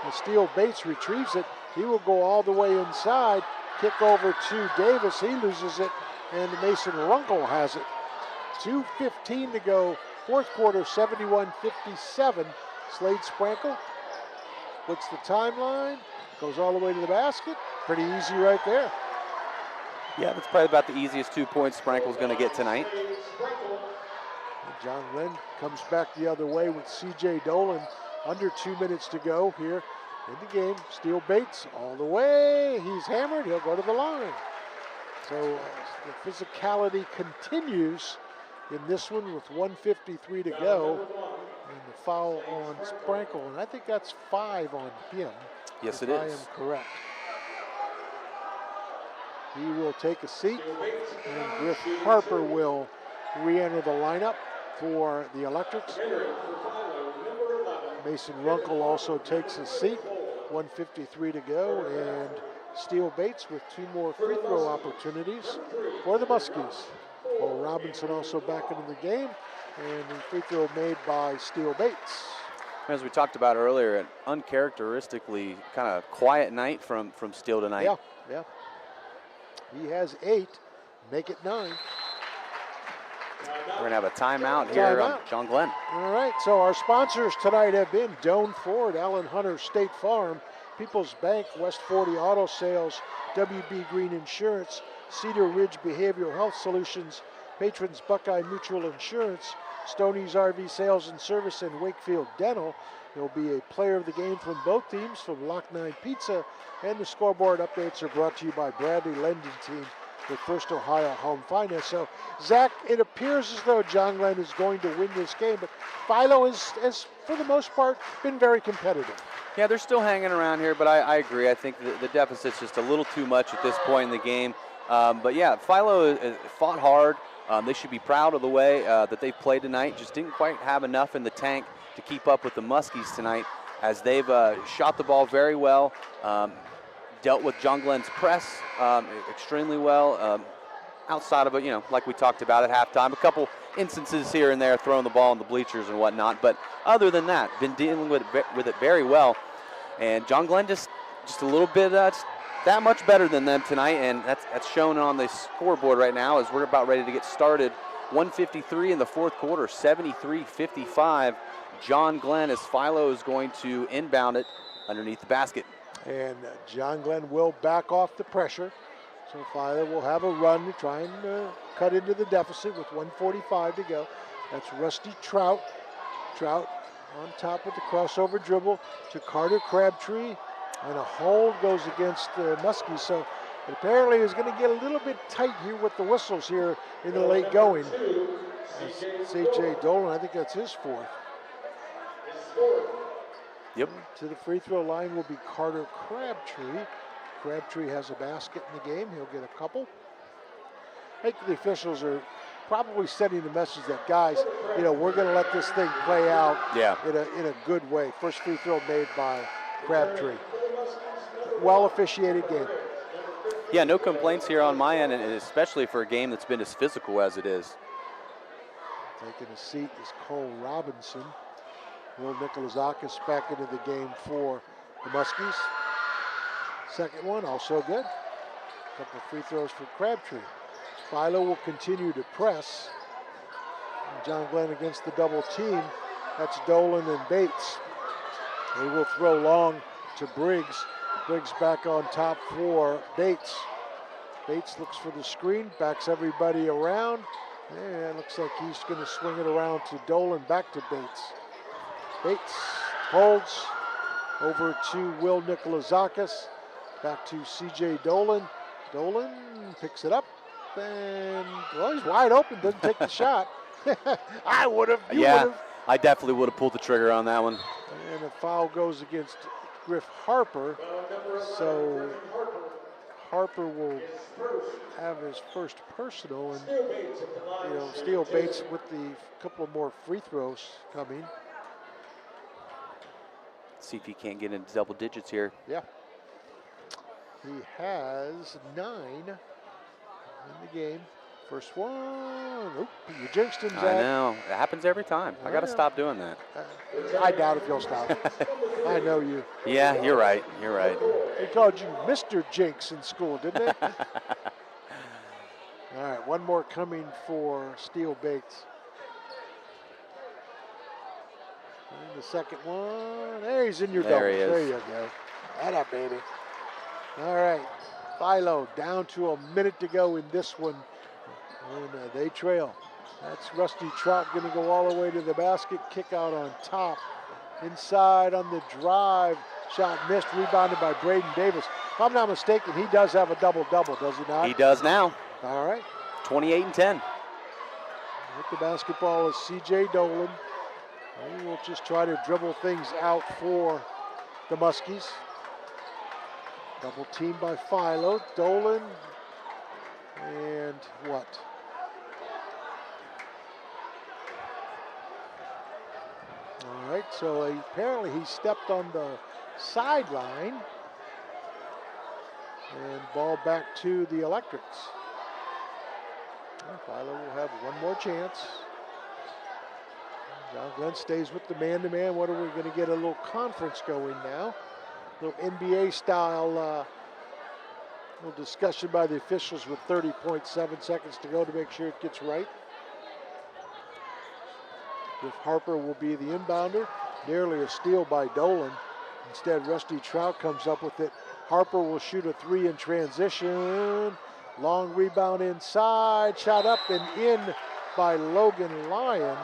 And Steele Bates retrieves it. He will go all the way inside. Kick over to Davis. He loses it, and Mason Runkle has it. 2:15 to go. Fourth quarter, 71-57. Slade Sprankle splits the timeline, goes all the way to the basket. Pretty easy right there. Yeah, that's probably about the easiest 2 points Sprankle's going to get tonight. John Glenn comes back the other way with C.J. Dolan. Under 2 minutes to go here in the game. Steele Bates all the way. He's hammered. He'll go to the line. So the physicality continues in this one with 1:53 to go. And the foul on Sprankle. And I think that's 5 on him. Yes, it is. I is. am correct. He will take a seat. And Griff Harper will re-enter the lineup for the Electrics. Mason Runkle also takes a seat. 1:53 to go, and Steele Bates with 2 more free throw opportunities for the Muskies. Well, Robinson also back into the game, and the free throw made by Steele Bates. As we talked about earlier, an uncharacteristically kind of quiet night from Steele tonight. Yeah. He has 8, make it 9. We're going to have a timeout here on John Glenn. All right, so our sponsors tonight have been Doan Ford, Allen Hunter State Farm, People's Bank, West 40 Auto Sales, WB Green Insurance, Cedar Ridge Behavioral Health Solutions, Patrons Buckeye Mutual Insurance, Stoney's RV Sales and Service, and Wakefield Dental. There'll be a player of the game from both teams from Lock 9 Pizza, and the scoreboard updates are brought to you by Bradley Lending Team with First Ohio Home Finance. So, Zach, it appears as though John Glenn is going to win this game, but Philo has, for the most part, been very competitive. Yeah, they're still hanging around here, but I agree. I think the deficit's just a little too much at this point in the game. But yeah, Philo fought hard. They should be proud of the way that they've played tonight. Just didn't quite have enough in the tank to keep up with the Muskies tonight, as they've shot the ball very well. Dealt with John Glenn's press extremely well. Outside of it, like we talked about at halftime, a couple instances here and there throwing the ball in the bleachers and whatnot. But other than that, been dealing with it very well. And John Glenn just a little bit that much better than them tonight, and that's shown on the scoreboard right now as we're about ready to get started. 1:53 in the fourth quarter, 73-55. John Glenn, as Philo is going to inbound it underneath the basket. And John Glenn will back off the pressure. So Philo will have a run to try and cut into the deficit with 1:45 to go. That's Rusty Trout. Trout on top with the crossover dribble to Carter Crabtree. And a hold goes against Muskies. So apparently it's going to get a little bit tight here with the whistles here in the late going. C.J. Dolan, I think that's his 4th. Yep. To the free throw line will be Carter Crabtree. Crabtree has a basket in the game. He'll get a couple. I think the officials are probably sending the message that, guys, we're going to let this thing play out in a good way. First free throw made by Crabtree. Well officiated game. Yeah, no complaints here on my end, and especially for a game that's been as physical as it is. Taking a seat is Cole Robinson. Will Nikolazakis back into the game for the Muskies. Second one, also good. A couple of free throws for Crabtree. Philo will continue to press. And John Glenn against the double team. That's Dolan and Bates. They will throw long to Briggs. Briggs back on top for Bates. Bates looks for the screen, backs everybody around. And looks like he's going to swing it around to Dolan, back to Bates. Bates holds over to Will Nikolazakis. Back to C.J. Dolan. Dolan picks it up. And, well, he's wide open, doesn't take the shot. I would have. Yeah, I definitely would have pulled the trigger on that one. And a foul goes against Griff Harper. So Harper will have his first personal. And, Steele Bates with the couple of more free throws coming. See if he can't get into double digits here. Yeah. He has 9 in the game. First one. Oop, you jinxed him, Zach. I know. It happens every time. I got to stop doing that. I doubt if you'll stop. I know you. Yeah, you're right. You're right. They called you Mr. Jinx in school, didn't they? All right, one more coming for Steele Bates. And the second one. There he's in your double. There he is. There you go. That up, baby. All right. Philo down to a minute to go in this one. And they trail. That's Rusty Trout going to go all the way to the basket. Kick out on top. Inside on the drive. Shot missed. Rebounded by Braden Davis. If I'm not mistaken, he does have a double-double, does he not? He does now. All right. 28 and 10. With the basketball is C.J. Dolan. And we'll just try to dribble things out for the Muskies. Double team by Philo. Dolan. And what? All right, so apparently he stepped on the sideline. And ball back to the Electrics. Philo will have one more chance. John Glenn stays with the man-to-man. What are we going to get? A little conference going now. A little NBA style little discussion by the officials with 30.7 seconds to go to make sure it gets right. If Harper will be the inbounder. Nearly a steal by Dolan. Instead, Rusty Trout comes up with it. Harper will shoot a 3 in transition. Long rebound inside. Shot up and in by Logan Lyon.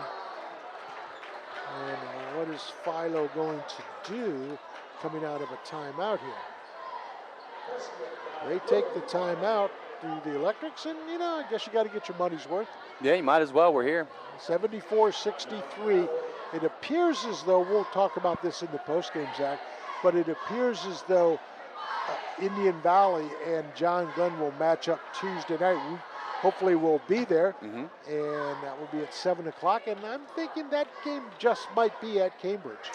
And what is Philo going to do coming out of a timeout here? They take the timeout, the Electrics, and, you know, I guess you got to get your money's worth. Yeah, you might as well. We're here. 74-63. It appears as though, we'll talk about this in the postgame, Zach, but it appears as though Indian Valley and John Glenn will match up Tuesday night. We hopefully we'll be there, and that will be at 7 o'clock, and I'm thinking that game just might be at Cambridge.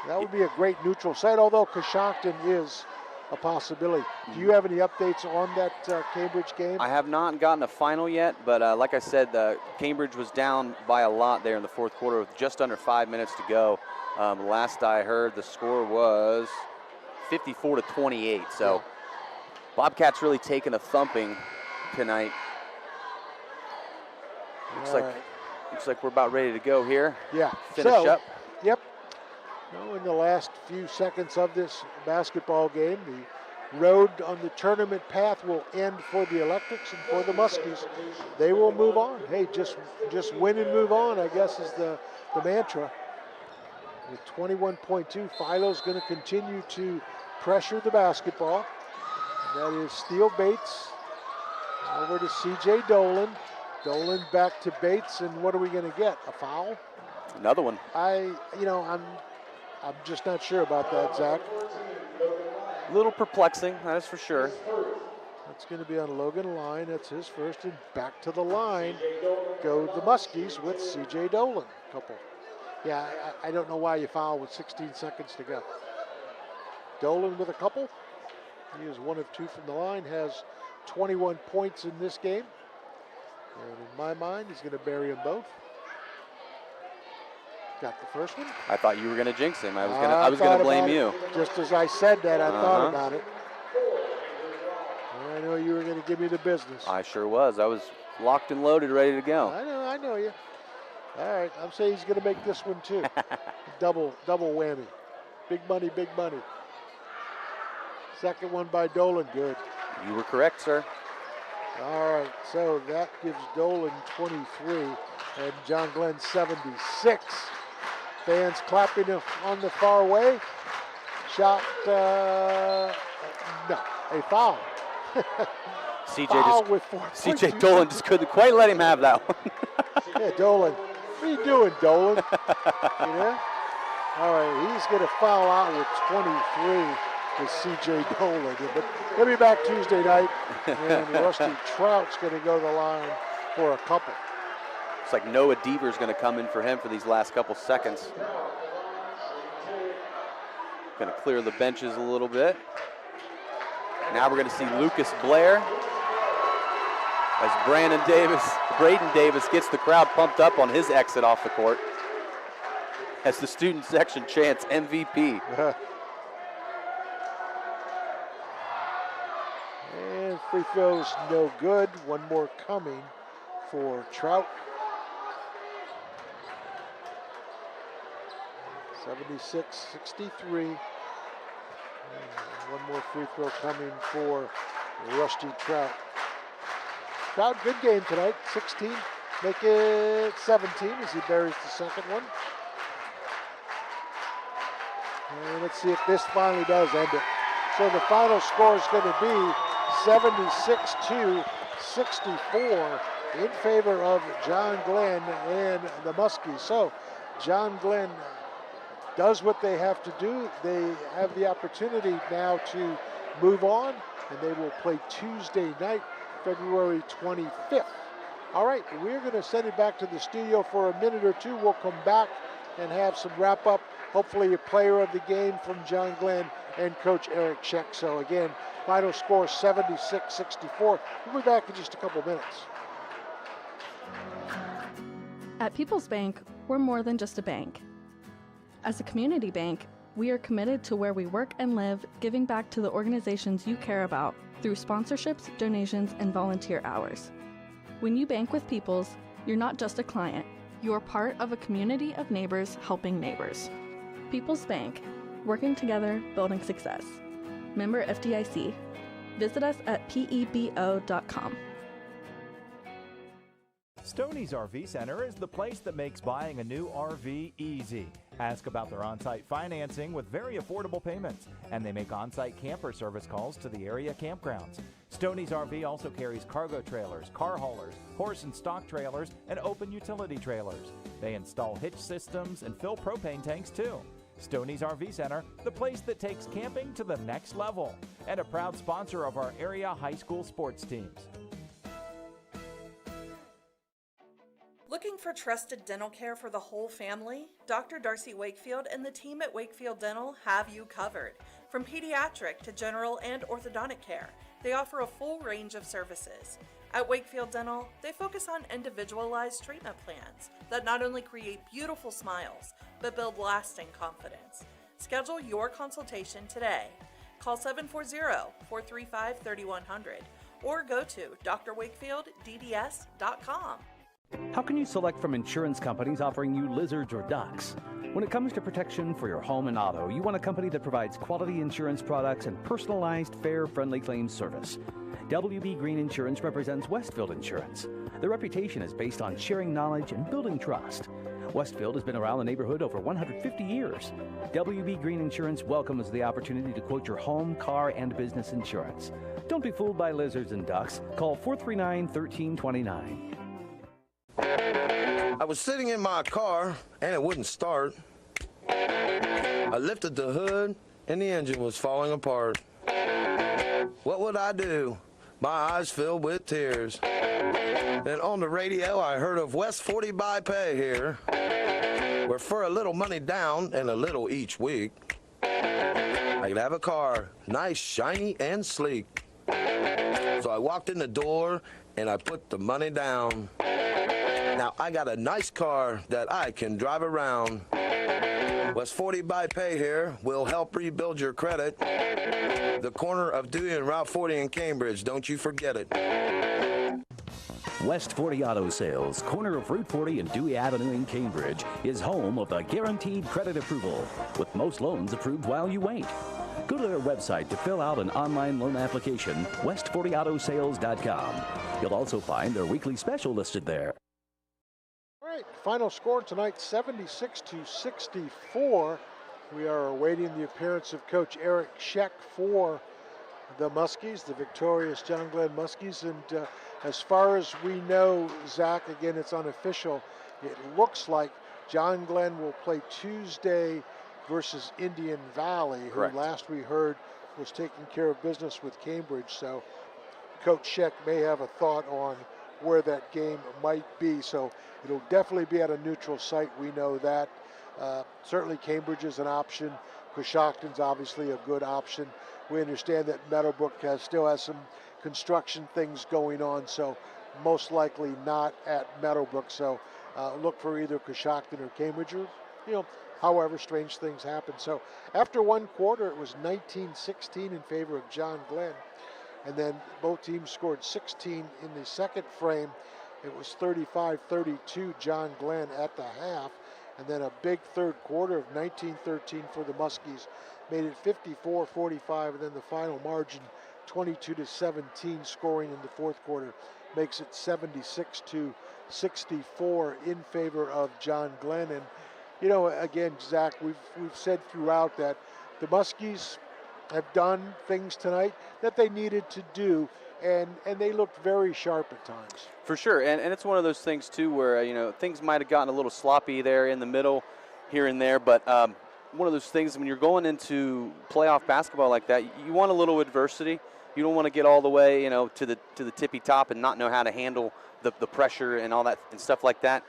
That would be a great neutral site, although Coshocton is a possibility. Do you have any updates on that Cambridge game? I have not gotten a final yet, but like I said, Cambridge was down by a lot there in the fourth quarter with just under 5 minutes to go. Last I heard, the score was 54-28. So Bobcats really taking a thumping tonight. Looks like we're about ready to go here. Yeah. Finish up. Yep. Well, in the last few seconds of this basketball game, the road on the tournament path will end for the Electrics and for the Muskies. They will move on. Hey, just win and move on, I guess, is the mantra. With 21.2, Philo's going to continue to pressure the basketball. That is Steele Bates over to C.J. Dolan. Dolan back to Bates, and what are we going to get? A foul? Another one. I'm just not sure about that, Zach. A little perplexing, that is for sure. That's going to be on Logan Lyon. That's his first, and back to the line go the Muskies with C.J. Dolan. Couple. Yeah, I don't know why you foul with 16 seconds to go. Dolan with a couple. He is 1 of 2 from the line, has 21 points in this game. And in my mind, he's going to bury them both. Got the first one. I thought you were going to jinx him. I was going to blame you. Just as I said that, I thought about it. I know you were going to give me the business. I sure was. I was locked and loaded, ready to go. I know you. All right, I'm saying he's going to make this one too. double whammy. Big money, big money. Second one by Dolan, good. You were correct, sir. All right, so that gives Dolan 23 and John Glenn 76. Fans clapping on the far way. Shot, no, a foul. CJ Dolan just couldn't quite let him have that one. Yeah, Dolan. What are you doing, Dolan? Yeah? All right, he's going to foul out with 23 with C.J. Dolan. But he'll be back Tuesday night, and Rusty Trout's going to go to the line for a couple. It's like Noah Deaver's going to come in for him for these last couple seconds. Going to clear the benches a little bit. Now we're going to see Lucas Blair as Braden Davis gets the crowd pumped up on his exit off the court as the student section chants MVP. And free throw's no good. One more coming for Trout. 76-63. One more free throw coming for Rusty Trout. Trout, good game tonight. 16, make it 17 as he buries the second one. And let's see if this finally does end it. So the final score is going to be 76-64 in favor of John Glenn and the Muskies. So John Glenn does what they have to do. They have the opportunity now to move on, and they will play Tuesday night, February 25th. All right, we're going to send it back to the studio for a minute or two. We'll come back and have some wrap up, hopefully a player of the game from John Glenn and Coach Eric Scheck. So again, final score 76-64. We'll be back in just a couple minutes. At People's Bank, we're more than just a bank. As a community bank, we are committed to where we work and live, giving back to the organizations you care about through sponsorships, donations, and volunteer hours. When you bank with People's, you're not just a client, you're part of a community of neighbors helping neighbors. People's Bank, working together, building success. Member FDIC. Visit us at pebo.com. Stoney's RV Center is the place that makes buying a new RV easy. Ask about their on-site financing with very affordable payments, and they make on-site camper service calls to the area campgrounds. Stoney's RV also carries cargo trailers, car haulers, horse and stock trailers, and open utility trailers. They install hitch systems and fill propane tanks too. Stoney's RV Center, the place that takes camping to the next level, and a proud sponsor of our area high school sports teams. Looking for trusted dental care for the whole family? Dr. Darcy Wakefield and the team at Wakefield Dental have you covered. From pediatric to general and orthodontic care, they offer a full range of services. At Wakefield Dental, they focus on individualized treatment plans that not only create beautiful smiles, but build lasting confidence. Schedule your consultation today. Call 740-435-3100 or go to drwakefieldDDS.com. How can you select from insurance companies offering you lizards or ducks? When it comes to protection for your home and auto, you want a company that provides quality insurance products and personalized, fair, friendly claims service. WB Green Insurance represents Westfield Insurance. Their reputation is based on sharing knowledge and building trust. Westfield has been around the neighborhood over 150 years. WB Green Insurance welcomes the opportunity to quote your home, car, and business insurance. Don't be fooled by lizards and ducks. Call 439-1329. I was sitting in my car and it wouldn't start. I lifted the hood and the engine was falling apart. What would I do? My eyes filled with tears. Then on the radio I heard of West 40 by Pay here, where for a little money down and a little each week, I could have a car, nice, shiny, and sleek. So I walked in the door and I put the money down. Now I got a nice car that I can drive around. West 40 by Pay here will help rebuild your credit. The corner of Dewey and Route 40 in Cambridge, don't you forget it. West 40 Auto Sales, corner of Route 40 and Dewey Avenue in Cambridge, is home of the guaranteed credit approval, with most loans approved while you wait. Go to their website to fill out an online loan application, west40autosales.com. You'll also find their weekly special listed there. All right, final score tonight, 76-64. We are awaiting the appearance of Coach Eric Scheck for the Muskies, the victorious John Glenn Muskies. And as far as we know, Zach, again, it's unofficial. It looks like John Glenn will play Tuesday versus Indian Valley, Correct. who last we heard was taking care of business with Cambridge. So Coach Scheck may have a thought on where that game might be. So it'll definitely be at a neutral site. We know that. Certainly Cambridge is an option, Coshocton's obviously a good option. We understand that Meadowbrook still has some construction things going on, so most likely not at Meadowbrook. So look for either Coshocton or Cambridge, or, however, strange things happen. So after one quarter, it was 19-16 in favor of John Glenn. And then both teams scored 16 in the second frame. It was 35-32 John Glenn at the half. And then a big third quarter of 19-13 for the Muskies made it 54-45. And then the final margin, 22-17 scoring in the fourth quarter, makes it 76-64 in favor of John Glenn. And, again, Zach, we've said throughout that the Muskies have done things tonight that they needed to do, and they looked very sharp at times. For sure, and it's one of those things, too, where, things might have gotten a little sloppy there in the middle here and there, but one of those things when you're going into playoff basketball like that, you want a little adversity. You don't want to get all the way, to the tippy top and not know how to handle the pressure and all that and stuff like that.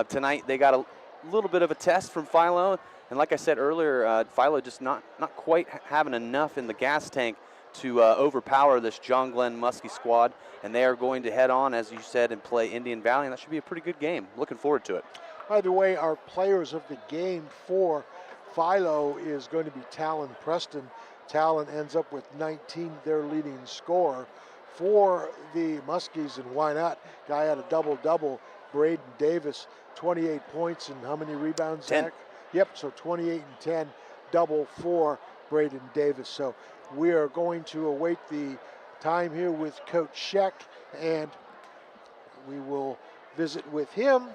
Tonight they got a little bit of a test from Philo, and like I said earlier, Philo just not quite having enough in the gas tank to overpower this John Glenn Muskies squad, and they are going to head on, as you said, and play Indian Valley, and that should be a pretty good game. Looking forward to it. By the way, our players of the game for Philo is going to be Talon Preston. Talon ends up with 19, their leading scorer. For the Muskies, and why not? Guy had a double-double. Braden Davis, 28 points, and how many rebounds, 10. Zach? Yep, so 28 and 10, double for Braden Davis. So we are going to await the time here with Coach Scheck, and we will visit with him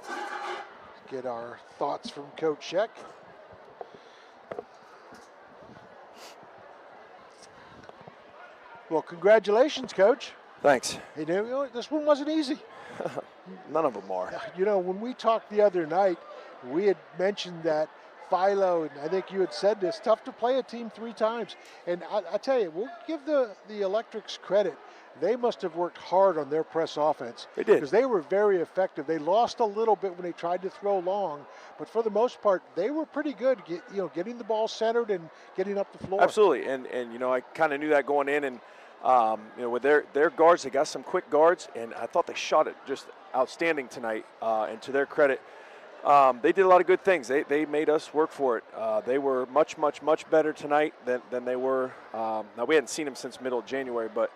and get our thoughts from Coach Scheck. Well, congratulations, Coach. Thanks. Hey, this one wasn't easy. None of them are. When we talked the other night, we had mentioned that Philo, and I think you had said this, tough to play a team 3 times. And I tell you, we'll give the Electrics credit. They must have worked hard on their press offense. They did. Because they were very effective. They lost a little bit when they tried to throw long, but for the most part, they were pretty good, getting the ball centered and getting up the floor. Absolutely. And I kind of knew that going in. And, with their guards, they got some quick guards, and I thought they shot it just outstanding tonight. And to their credit, they did a lot of good things. They made us work for it. They were much, much, much better tonight than they were. Now, we hadn't seen them since middle of January, but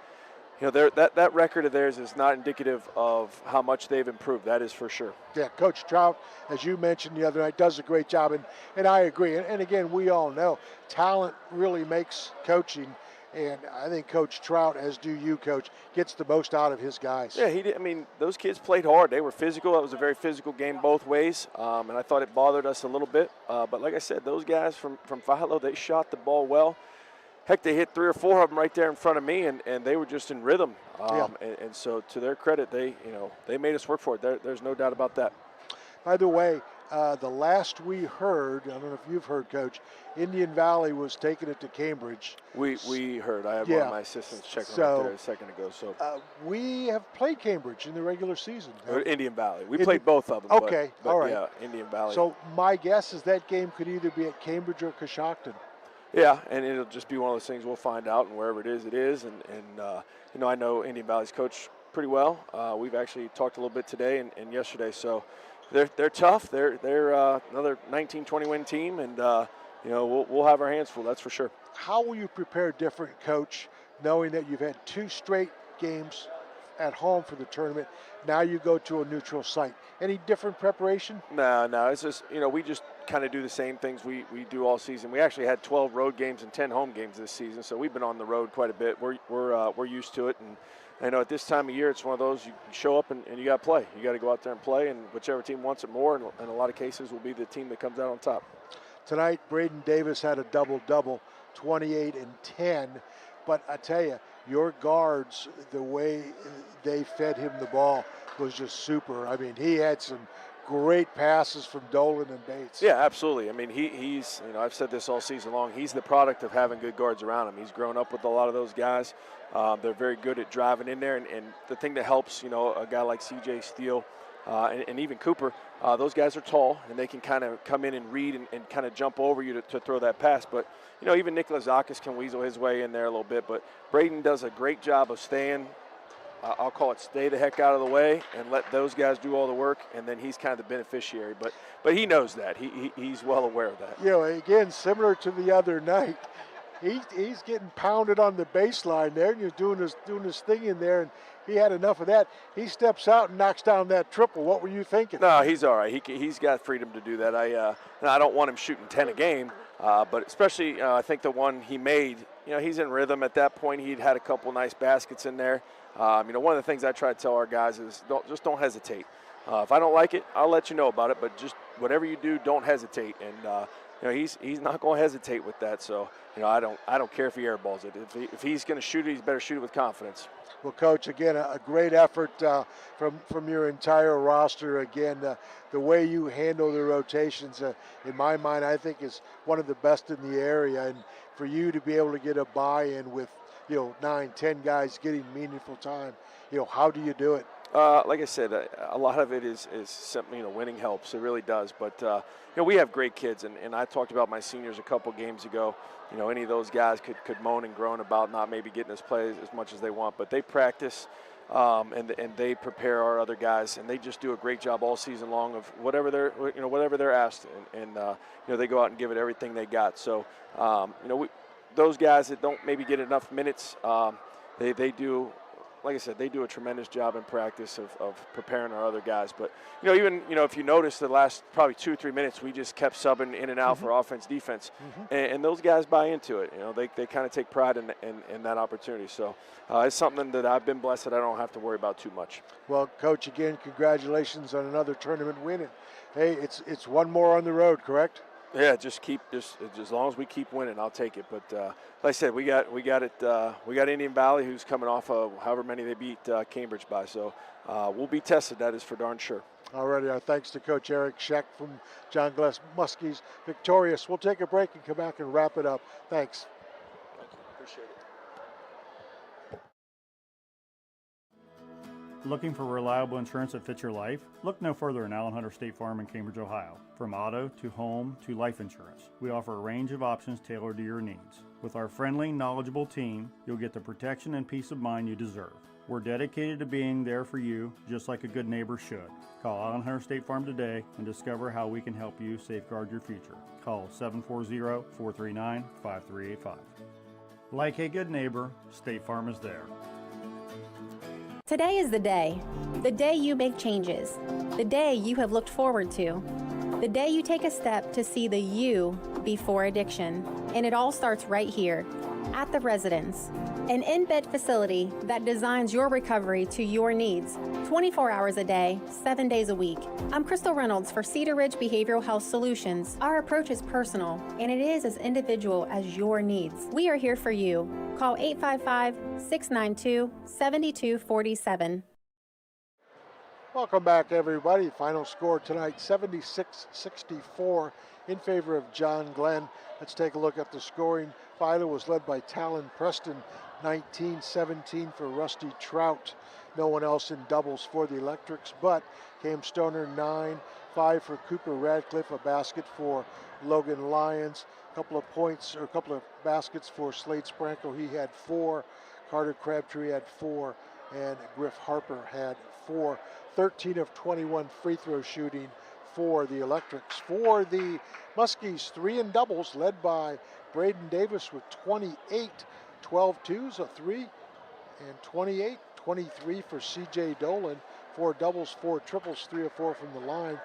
that record of theirs is not indicative of how much they've improved. That is for sure. Yeah, Coach Trout, as you mentioned the other night, does a great job, and I agree. And again, we all know talent really makes coaching. And I think Coach Trout, as do you, Coach, gets the most out of his guys. Yeah, he did. I mean, those kids played hard. They were physical. It was a very physical game both ways, and I thought it bothered us a little bit. But like I said, those guys from Philo, they shot the ball well. Heck, they hit 3 or 4 of them right there in front of me, and they were just in rhythm. And so to their credit, they made us work for it. There's no doubt about that. By the way, the last we heard, I don't know if you've heard, Coach, Indian Valley was taking it to Cambridge. We heard. I had one of my assistants checking right there a second ago. So we have played Cambridge in the regular season. Indian Valley. We played both of them. Okay, but all right. Yeah, Indian Valley. So my guess is that game could either be at Cambridge or Coshocton. Yeah, and it'll just be one of those things we'll find out, and wherever it is, it is. And I know Indian Valley's coach pretty well. We've actually talked a little bit today and yesterday. So they're tough. They're another 19-20 win team, and we'll have our hands full. That's for sure. How will you prepare different, Coach, knowing that you've had 2 straight games at home for the tournament? Now you go to a neutral site. Any different preparation? No. It's just we just kind of do the same things we do all season. We actually had 12 road games and 10 home games this season, so we've been on the road quite a bit. We're used to it, and I know at this time of year it's one of those you show up and you got to play. You got to go out there and play, and whichever team wants it more, and in a lot of cases will be the team that comes out on top. Tonight, Braden Davis had a double-double, 28 and 10. But I tell you, your guards, the way they fed him the ball was just super. I mean, he had some great passes from Dolan and Bates. Yeah, absolutely. I mean, he's I've said this all season long. He's the product of having good guards around him. He's grown up with a lot of those guys. They're very good at driving in there. And the thing that helps, a guy like C.J. Steele and even Cooper. Those guys are tall, and they can kind of come in and read and kind of jump over you to throw that pass. But, you know, even Nick Lazakis can weasel his way in there a little bit. But Braden does a great job of staying, I'll call it stay the heck out of the way and let those guys do all the work, and then he's kind of the beneficiary. But he knows that. He's well aware of that. You know, again, similar to the other night, he's getting pounded on the baseline there, and he's doing his thing in there, and he had enough of that. He steps out and knocks down that triple. What were you thinking? No, he's all right. He's got freedom to do that. I don't want him shooting 10 a game, but especially I think the one he made, you know, he's in rhythm at that point. He'd had a couple nice baskets in there. You know, one of the things I try to tell our guys is don't hesitate. If I don't like it, I'll let you know about it, but just whatever you do, don't hesitate. And you know, he's not going to hesitate with that. So, you know, I don't care if he airballs it. If he's going to shoot it, he's better shoot it with confidence. Well, Coach, again, a great effort from your entire roster. Again, the way you handle the rotations, in my mind, I think is one of the best in the area. And for you to be able to get a buy-in with, you know, 9, 10 guys getting meaningful time, you know, how do you do it? Like I said, a lot of it is simply, you know, winning helps. It really does. But, you know, we have great kids, and I talked about my seniors a couple games ago. You know, any of those guys could moan and groan about not maybe getting us play as much as they want, but they practice and they prepare our other guys, and they just do a great job all season long of whatever they're asked, and you know, they go out and give it everything they got. So, you know, those guys that don't maybe get enough minutes, they do. Like I said, they do a tremendous job in practice of preparing our other guys. But, you know, even, you know, if you notice the last probably 2 or 3 minutes, we just kept subbing in and out for offense, defense. And those guys buy into it. You know, they kind of take pride in that opportunity. So it's something that I've been blessed that I don't have to worry about too much. Well, Coach, again, congratulations on another tournament win. And, hey, it's one more on the road, correct? Yeah, just as long as we keep winning, I'll take it. But like I said, we got Indian Valley, who's coming off of however many they beat Cambridge by. So we'll be tested. That is for darn sure. Alrighty, our thanks to Coach Eric Scheck from John Glenn Muskies, victorious. We'll take a break and come back and wrap it up. Thanks. Thank you. Appreciate it. Looking for reliable insurance that fits your life? Look no further than Allen Hunter State Farm in Cambridge, Ohio. From auto to home to life insurance, we offer a range of options tailored to your needs. With our friendly, knowledgeable team, you'll get the protection and peace of mind you deserve. We're dedicated to being there for you, just like a good neighbor should. Call Allen Hunter State Farm today and discover how we can help you safeguard your future. Call 740-439-5385. Like a good neighbor, State Farm is there. Today is the day you make changes, the day you have looked forward to, the day you take a step to see the you before addiction. And it all starts right here, at the Residence, an in-bed facility that designs your recovery to your needs, 24 hours a day, 7 days a week. I'm Crystal Reynolds for Cedar Ridge Behavioral Health Solutions. Our approach is personal, and it is as individual as your needs. We are here for you. Call 855-692-7247. Welcome back, everybody. Final score tonight, 76-64 in favor of John Glenn. Let's take a look at the scoring. Philo was led by Talon Preston, 19-17 for Rusty Trout. No one else in doubles for the Electrics, but Cam Stoner, 9, 5 for Cooper Radcliffe, a basket for Logan Lyons, a couple of points, or a couple of baskets for Slade Spranko. He had 4. Carter Crabtree had 4, and Griff Harper had 4. 13 of 21 free throw shooting for the Electrics. For the Muskies, 3 in doubles, led by Braden Davis with 28, 12 twos, a 3, and 28, 23 for CJ Dolan. 4 doubles, 4 triples, 3 of 4 from the line.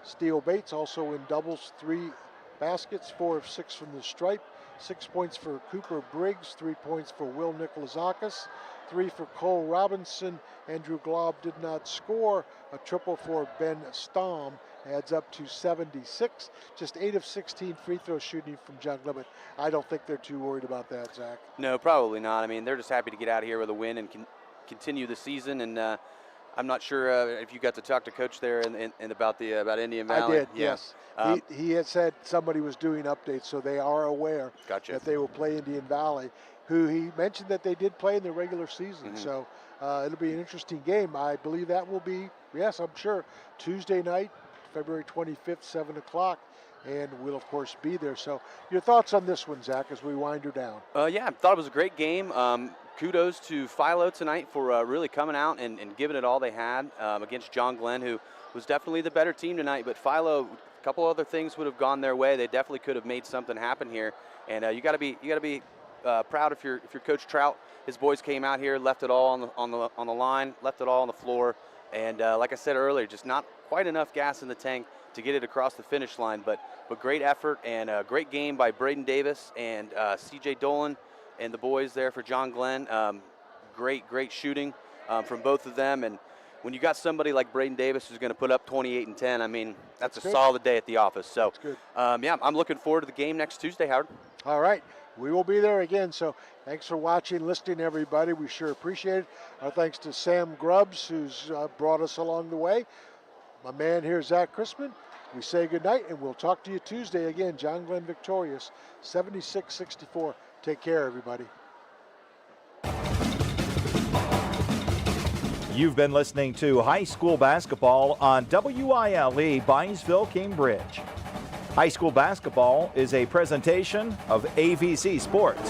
Steele Bates also in doubles, 3 baskets, 4 of 6 from the stripe. 6 points for Cooper Briggs, 3 points for Will Nikolazakis, 3 for Cole Robinson. Andrew Glob did not score. A triple for Ben Stom adds up to 76. Just 8 of 16 free throw shooting from John Glenn. I don't think they're too worried about that, Zach. No, probably not. I mean, they're just happy to get out of here with a win and continue the season. And I'm not sure if you got to talk to Coach there and about Indian Valley. I did, yes. He had said somebody was doing updates, so they are aware that they will play Indian Valley, who he mentioned that they did play in the regular season. So it'll be an interesting game. I believe that will be Yes, I'm sure. Tuesday night, February 25th, 7 o'clock, and we'll, of course, be there. So your thoughts on this one, Zach, as we wind her down? Yeah, I thought it was a great game. Kudos to Philo tonight for really coming out and giving it all they had against John Glenn, who was definitely the better team tonight. But Philo, a couple other things would have gone their way. They definitely could have made something happen here. And you got to be proud if you're Coach Trout. His boys came out here, left it all on the line, left it all on the floor. And like I said earlier, just not quite enough gas in the tank to get it across the finish line. But great effort and a great game by Braden Davis and C.J. Dolan and the boys there for John Glenn. Great shooting from both of them. And when you got somebody like Braden Davis who's going to put up 28 and 10, I mean, that's a solid day at the office. So, yeah, I'm looking forward to the game next Tuesday, Howard. All right. We will be there again. So thanks for watching, listening, everybody. We sure appreciate it. Our thanks to Sam Grubbs, who's brought us along the way. My man here, Zach Chrisman. We say goodnight, and we'll talk to you Tuesday again. John Glenn victorious, 76-64. Take care, everybody. You've been listening to high school basketball on WILE Byesville, Cambridge. High school basketball is a presentation of AVC Sports.